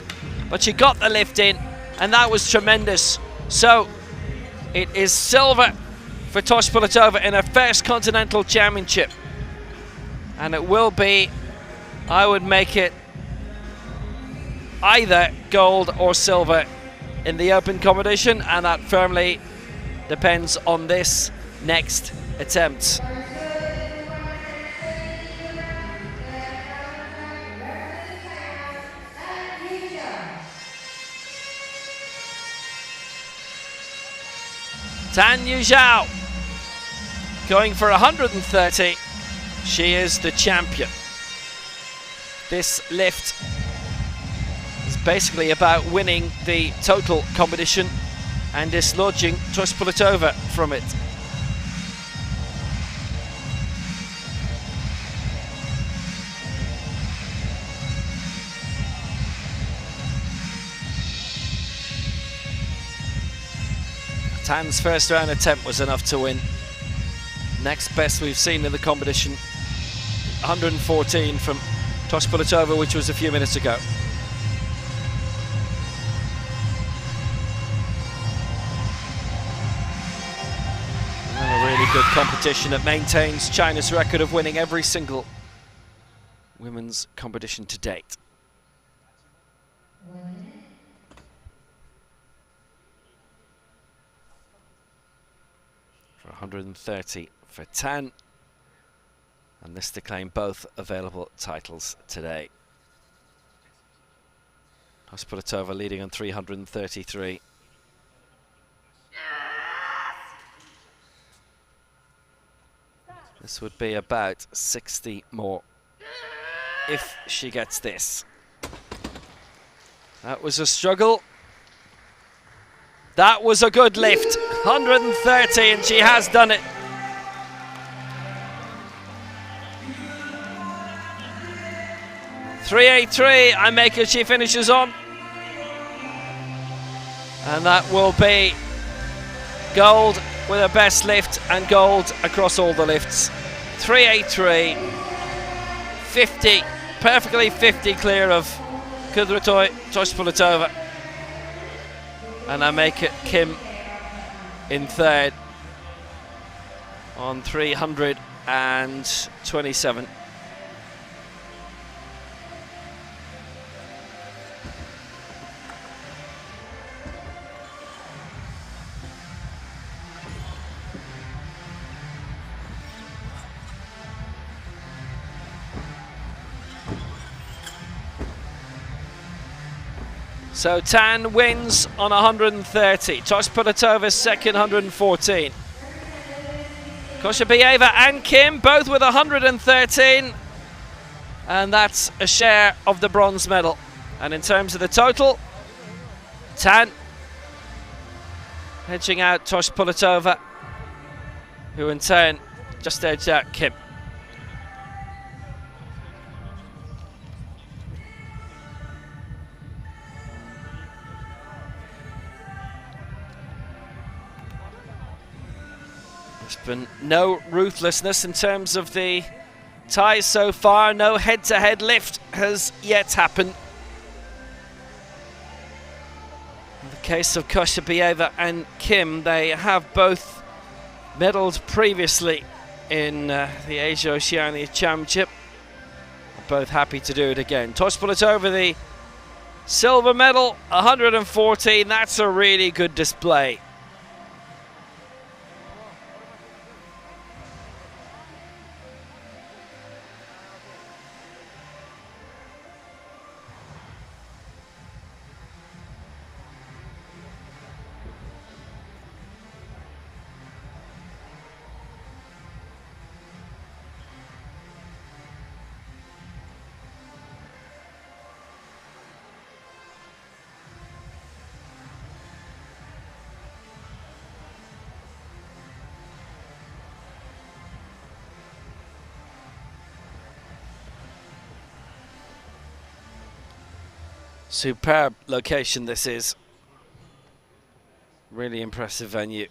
but she got the lift in, and that was tremendous. So it is silver for Trospolitova in her first continental championship. And it will be, I would make it either gold or silver in the open competition, and that firmly depends on this next attempt. Tan Yujiao going for 130. She is the champion. This lift is basically about winning the total competition and dislodging Trospolitova from it. Tan's first round attempt was enough to win. Next best we've seen in the competition, 114 from Trospolitova, which was a few minutes ago. And a really good competition that maintains China's record of winning every single women's competition to date. For 130 for Tan, and this to claim both available titles today. Trospolitova leading on 333. This would be about 60 more if she gets this. That was a struggle. That was a good lift. 130, and she has done it. .383, I make her she finishes on. And that will be gold with her best lift and gold across all the lifts. 383, 50, perfectly 50 clear of Kudratoy Toshpulitova. And I make it Kim in third on 327. So Tan wins on 130. Toshpulitova's second, 114. Koshabieva and Kim both with 113. And that's a share of the bronze medal. And in terms of the total, Tan edging out Toshpulitova, who in turn just edged out Kim. There's been no ruthlessness in terms of the ties so far. No head-to-head lift has yet happened. In the case of Koshabieva and Kim, they have both medalled previously in the Asia Oceania Championship. Both happy to do it again. Toshpulitova, the silver medal, 114. That's a really good display. Superb location this is. Really impressive venue.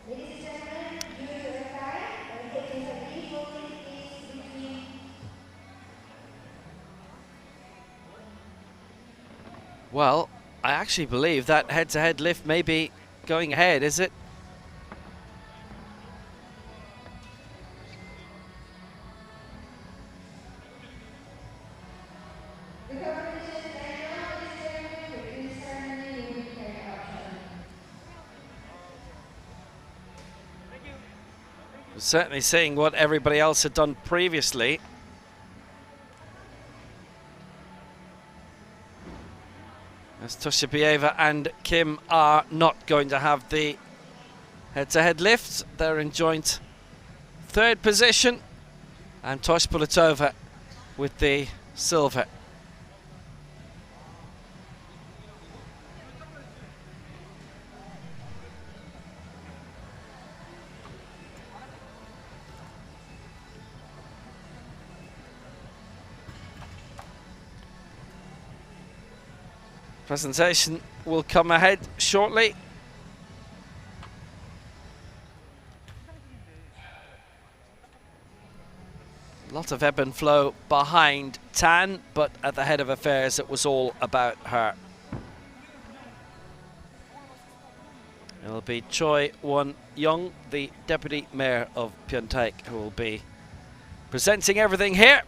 Ladies and gentlemen, due to the time, the disability voting is between. Well, I actually believe that head-to-head lift may be going ahead, is it? The competition and now is ceremony with ceremony will be carried out. Certainly seeing what everybody else had done previously. As Toshabieva and Kim are not going to have the head-to-head lift. They're in joint third position. And Toshpulitova with the silver. Presentation will come ahead shortly. A lot of ebb and flow behind Tan, but at the head of affairs it was all about her. It'll be Choi Won-young, the Deputy Mayor of Pyeongtaek, who will be presenting everything here.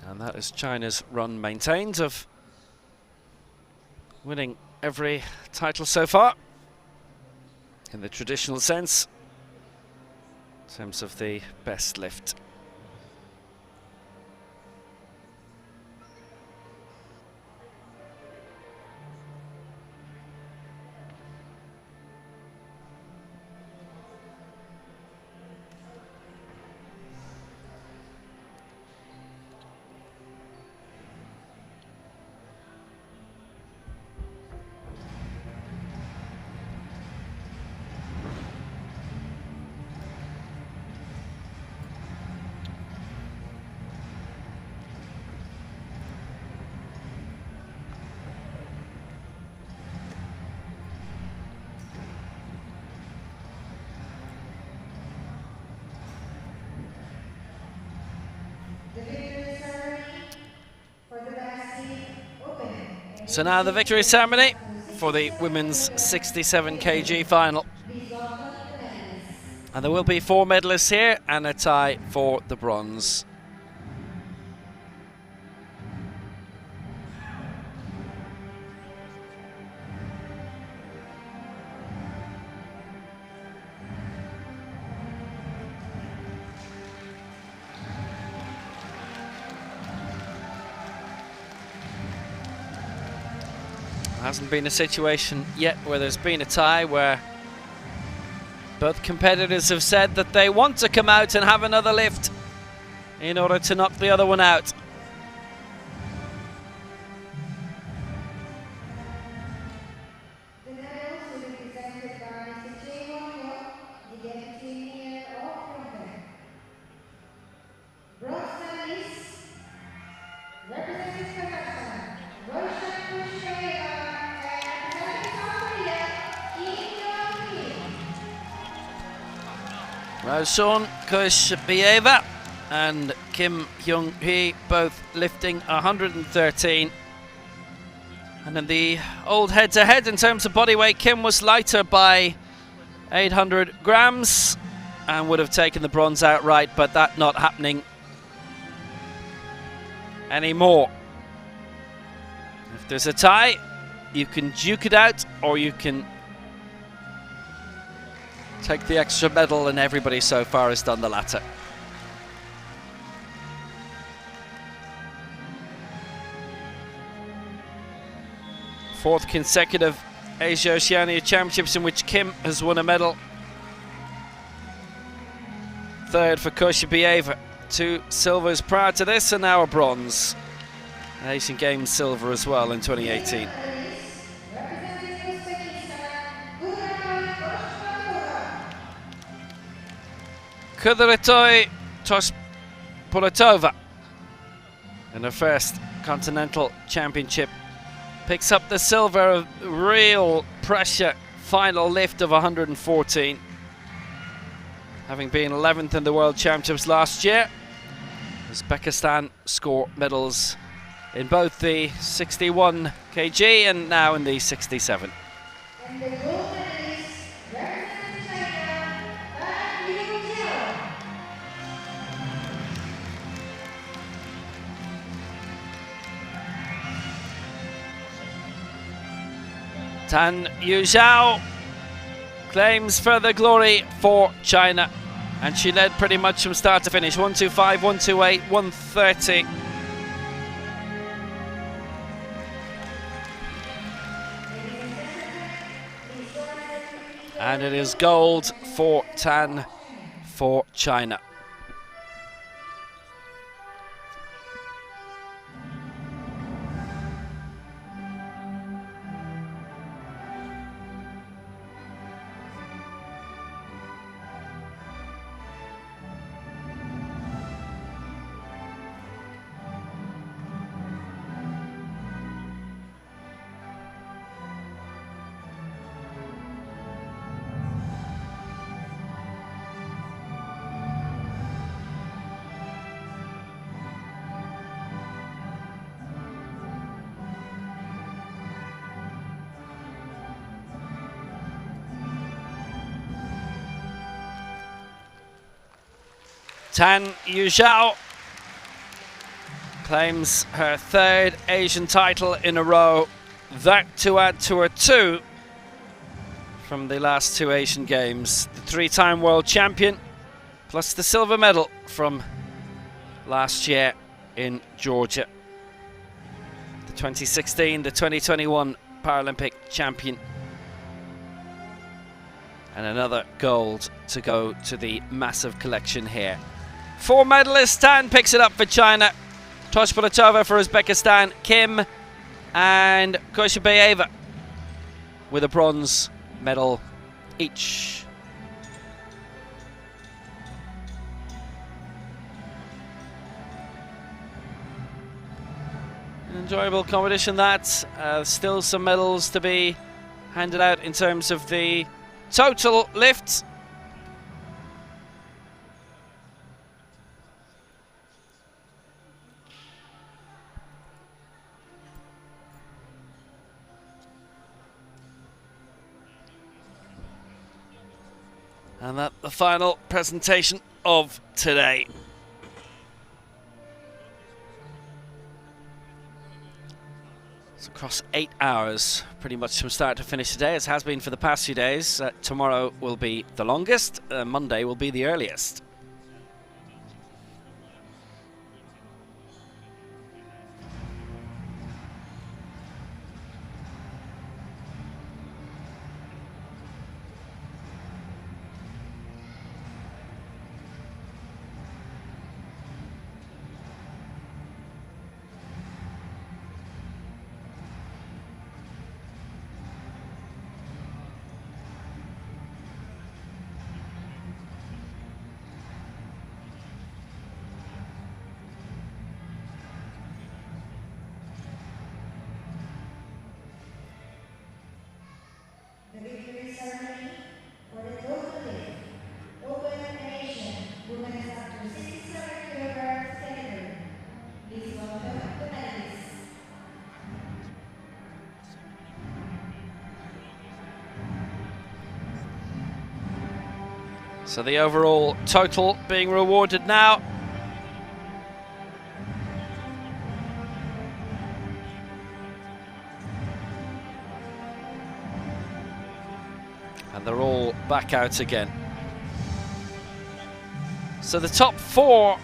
And that is China's run maintained of winning every title so far, in the traditional sense, in terms of the best lift. So now the victory ceremony for the women's 67 kg final. And there will be 4 medalists here and a tie for the bronze. Hasn't been a situation yet where there's been a tie where both competitors have said that they want to come out and have another lift in order to knock the other one out. The medals will be presented by Yujiao, the deputy mayor of Pyeongtaek. Bronze medalist, representing Kazakhstan, Roshan Kusheva, and representing South Korea, Roshan Kusheva and Kim Hyung-hee both lifting 113. And in the old head-to-head in terms of body weight, Kim was lighter by 800 grams and would have taken the bronze outright, but that not happening anymore. If there's a tie, you can duke it out, or you can take the extra medal, and everybody so far has done the latter. Fourth consecutive Asia Oceania Championships in which Kim has won a medal. Third for Kusheva. 2 silvers prior to this, and now a bronze. Asian Games silver as well in 2018. Kudrytoy Toshpolatova in her first Continental Championship picks up the silver, of real pressure final lift of 114. Having been 11th in the World Championships last year, Uzbekistan score medals in both the 61 kg and now in the 67. And the gold medalist, representing China, Yujiao. Tan Yujiao claims further glory for China, and she led pretty much from start to finish. 125, 128, 130. And it is gold for Tan for China. Tan Yujiao claims her third Asian title in a row. That to add to her 2 from the last 2 Asian Games. The 3-time world champion, plus the silver medal from last year in Georgia. The 2016, the 2021 Paralympic champion. And another gold to go to the massive collection here. 4 medalists, Tan picks it up for China. Tosh Polatova for Uzbekistan, Kim and Koshabayeva with a bronze medal each. An enjoyable competition that. Still some medals to be handed out in terms of the total lift. And that's the final presentation of today. It's across 8 hours, pretty much from start to finish today, as has been for the past few days. Tomorrow will be the longest, Monday will be the earliest. The victory ceremony for the total lift, Oceania, women's up to 67 kilograms category. Please welcome the medalists. So the overall total being rewarded now. And they're all back out again. So the top 4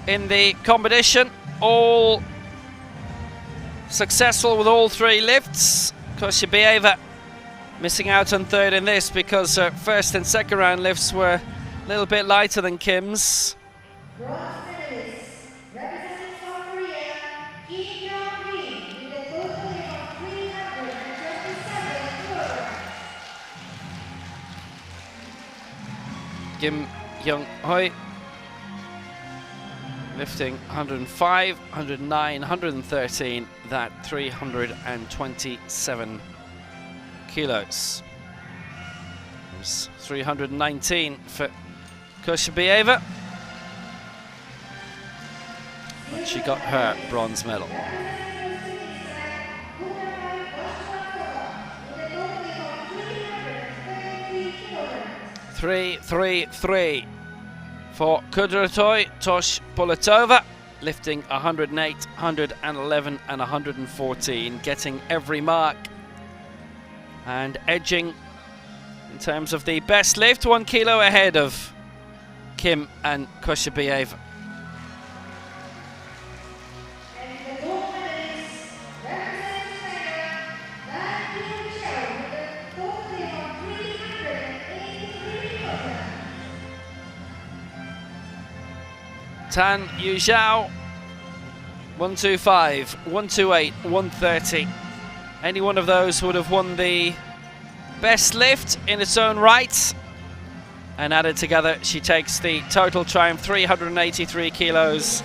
in the competition, all successful with all 3 lifts. Koshabayeva missing out on 3rd in this because her first and second round lifts were a little bit lighter than Kim's. Bronze medalists, representing South Korea, Kim Young-hee with a total lift of 327 kilograms. Kim Young-hee lifting 105, 109, 113, that 327 kilos. There's 319 for Koshabayeva. But she got her bronze medal. 333 for Kudratoi Tosh Polatova, lifting 108, 111 and 114, getting every mark and edging in terms of the best lift, 1 kilo ahead of Kim and Koshabayeva. And the gold medalists, representing China, Yujiao with a total lift of 383 kilograms. Tan Yujiao, 125, 128, 130. Any one of those would have won the best lift in its own right. And added together, she takes the total triumph, 383 kilos,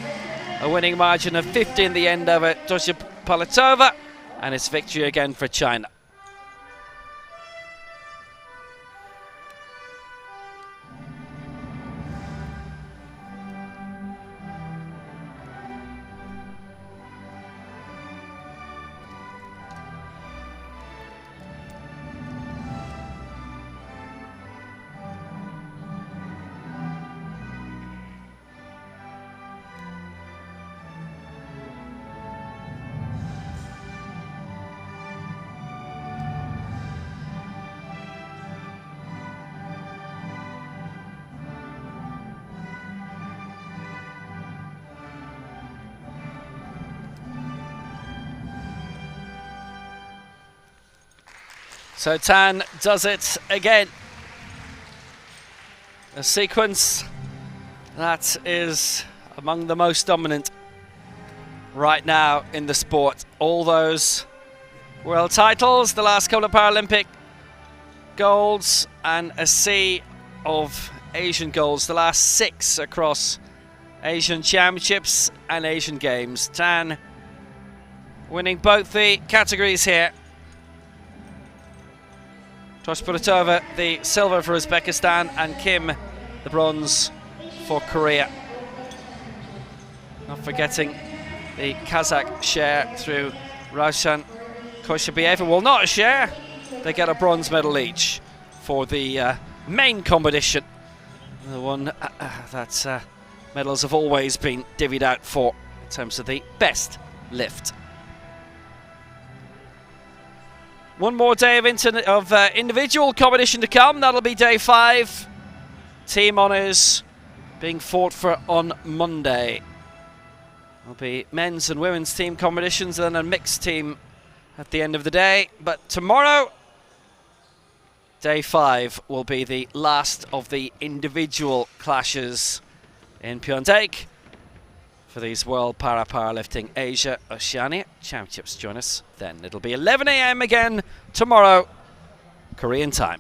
a winning margin of 50 in the end of it. Tosh Polatova, and it's victory again for China. So Tan does it again. A sequence that is among the most dominant right now in the sport. All those world titles, the last couple of Paralympic golds, and a sea of Asian golds, the last 6 across Asian Championships and Asian Games. Tan winning both the categories here. Tries to put it over the silver for Uzbekistan, and Kim the bronze for Korea. Not forgetting the Kazakh share through Raushan Koshebeyeva. Well, not a share. They get a bronze medal each for the main competition. The one that medals have always been divvied out for in terms of the best lift. One more day of individual competition to come. That'll be day 5. Team honours being fought for on Monday. There'll be men's and women's team competitions and then a mixed team at the end of the day. But tomorrow, day 5 will be the last of the individual clashes in Pyeongtaek for these World Powerlifting Asia Oceania Championships. Join us then. It'll be 11 AM again tomorrow, Korean time.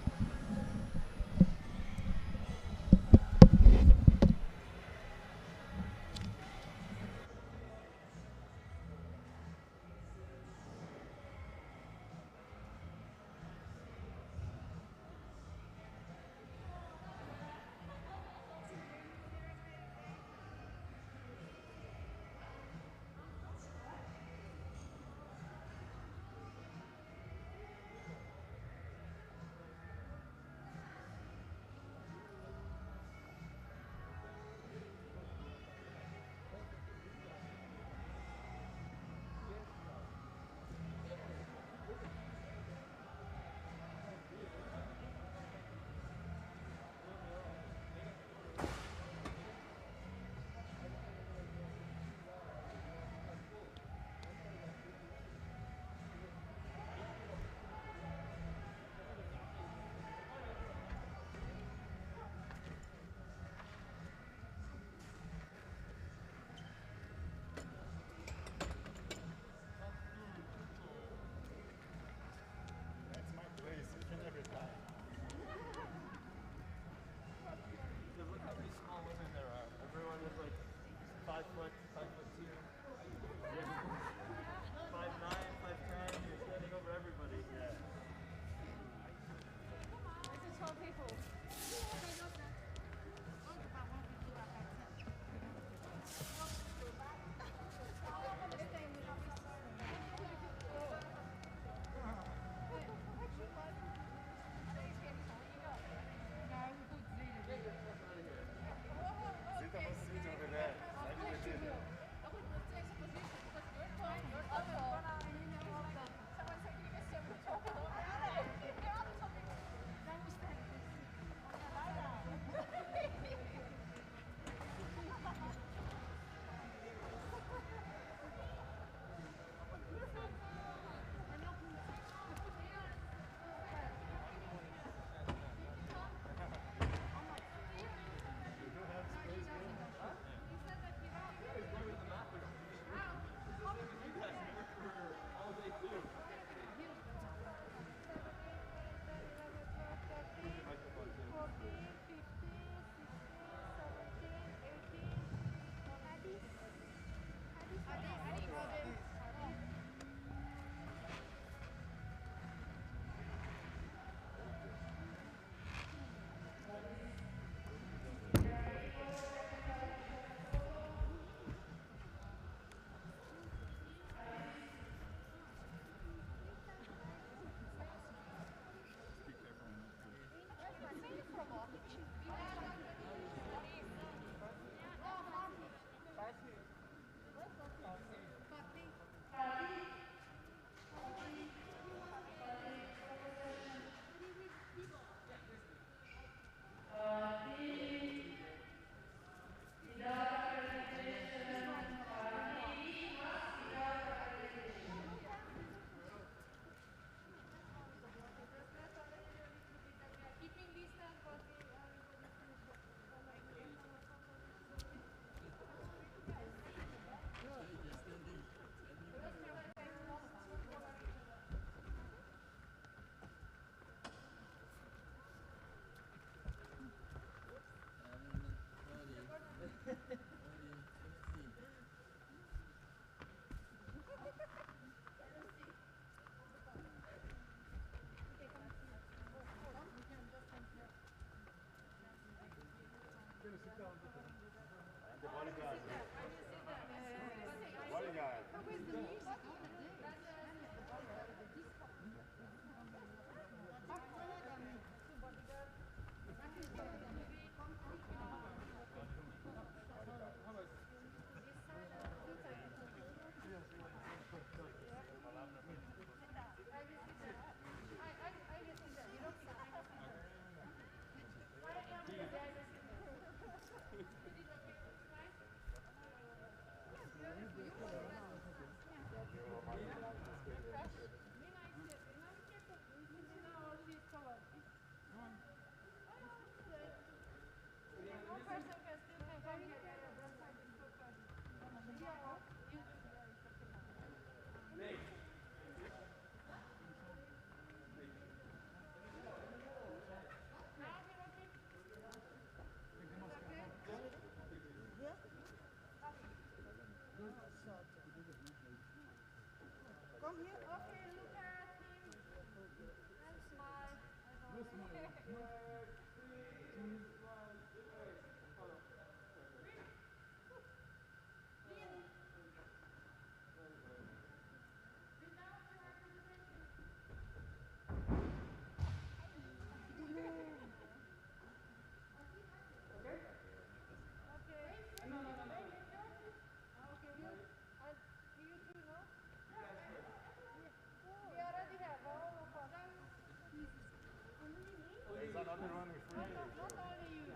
There's another one with Ray. Not only you,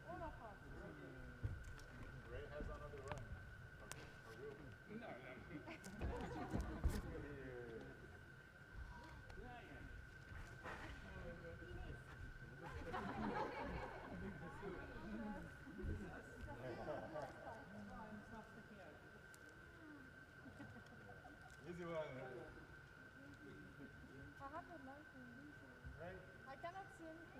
all of us. Ray has another one. For real? No. Easy one. I have the mountain. Right? I cannot swim.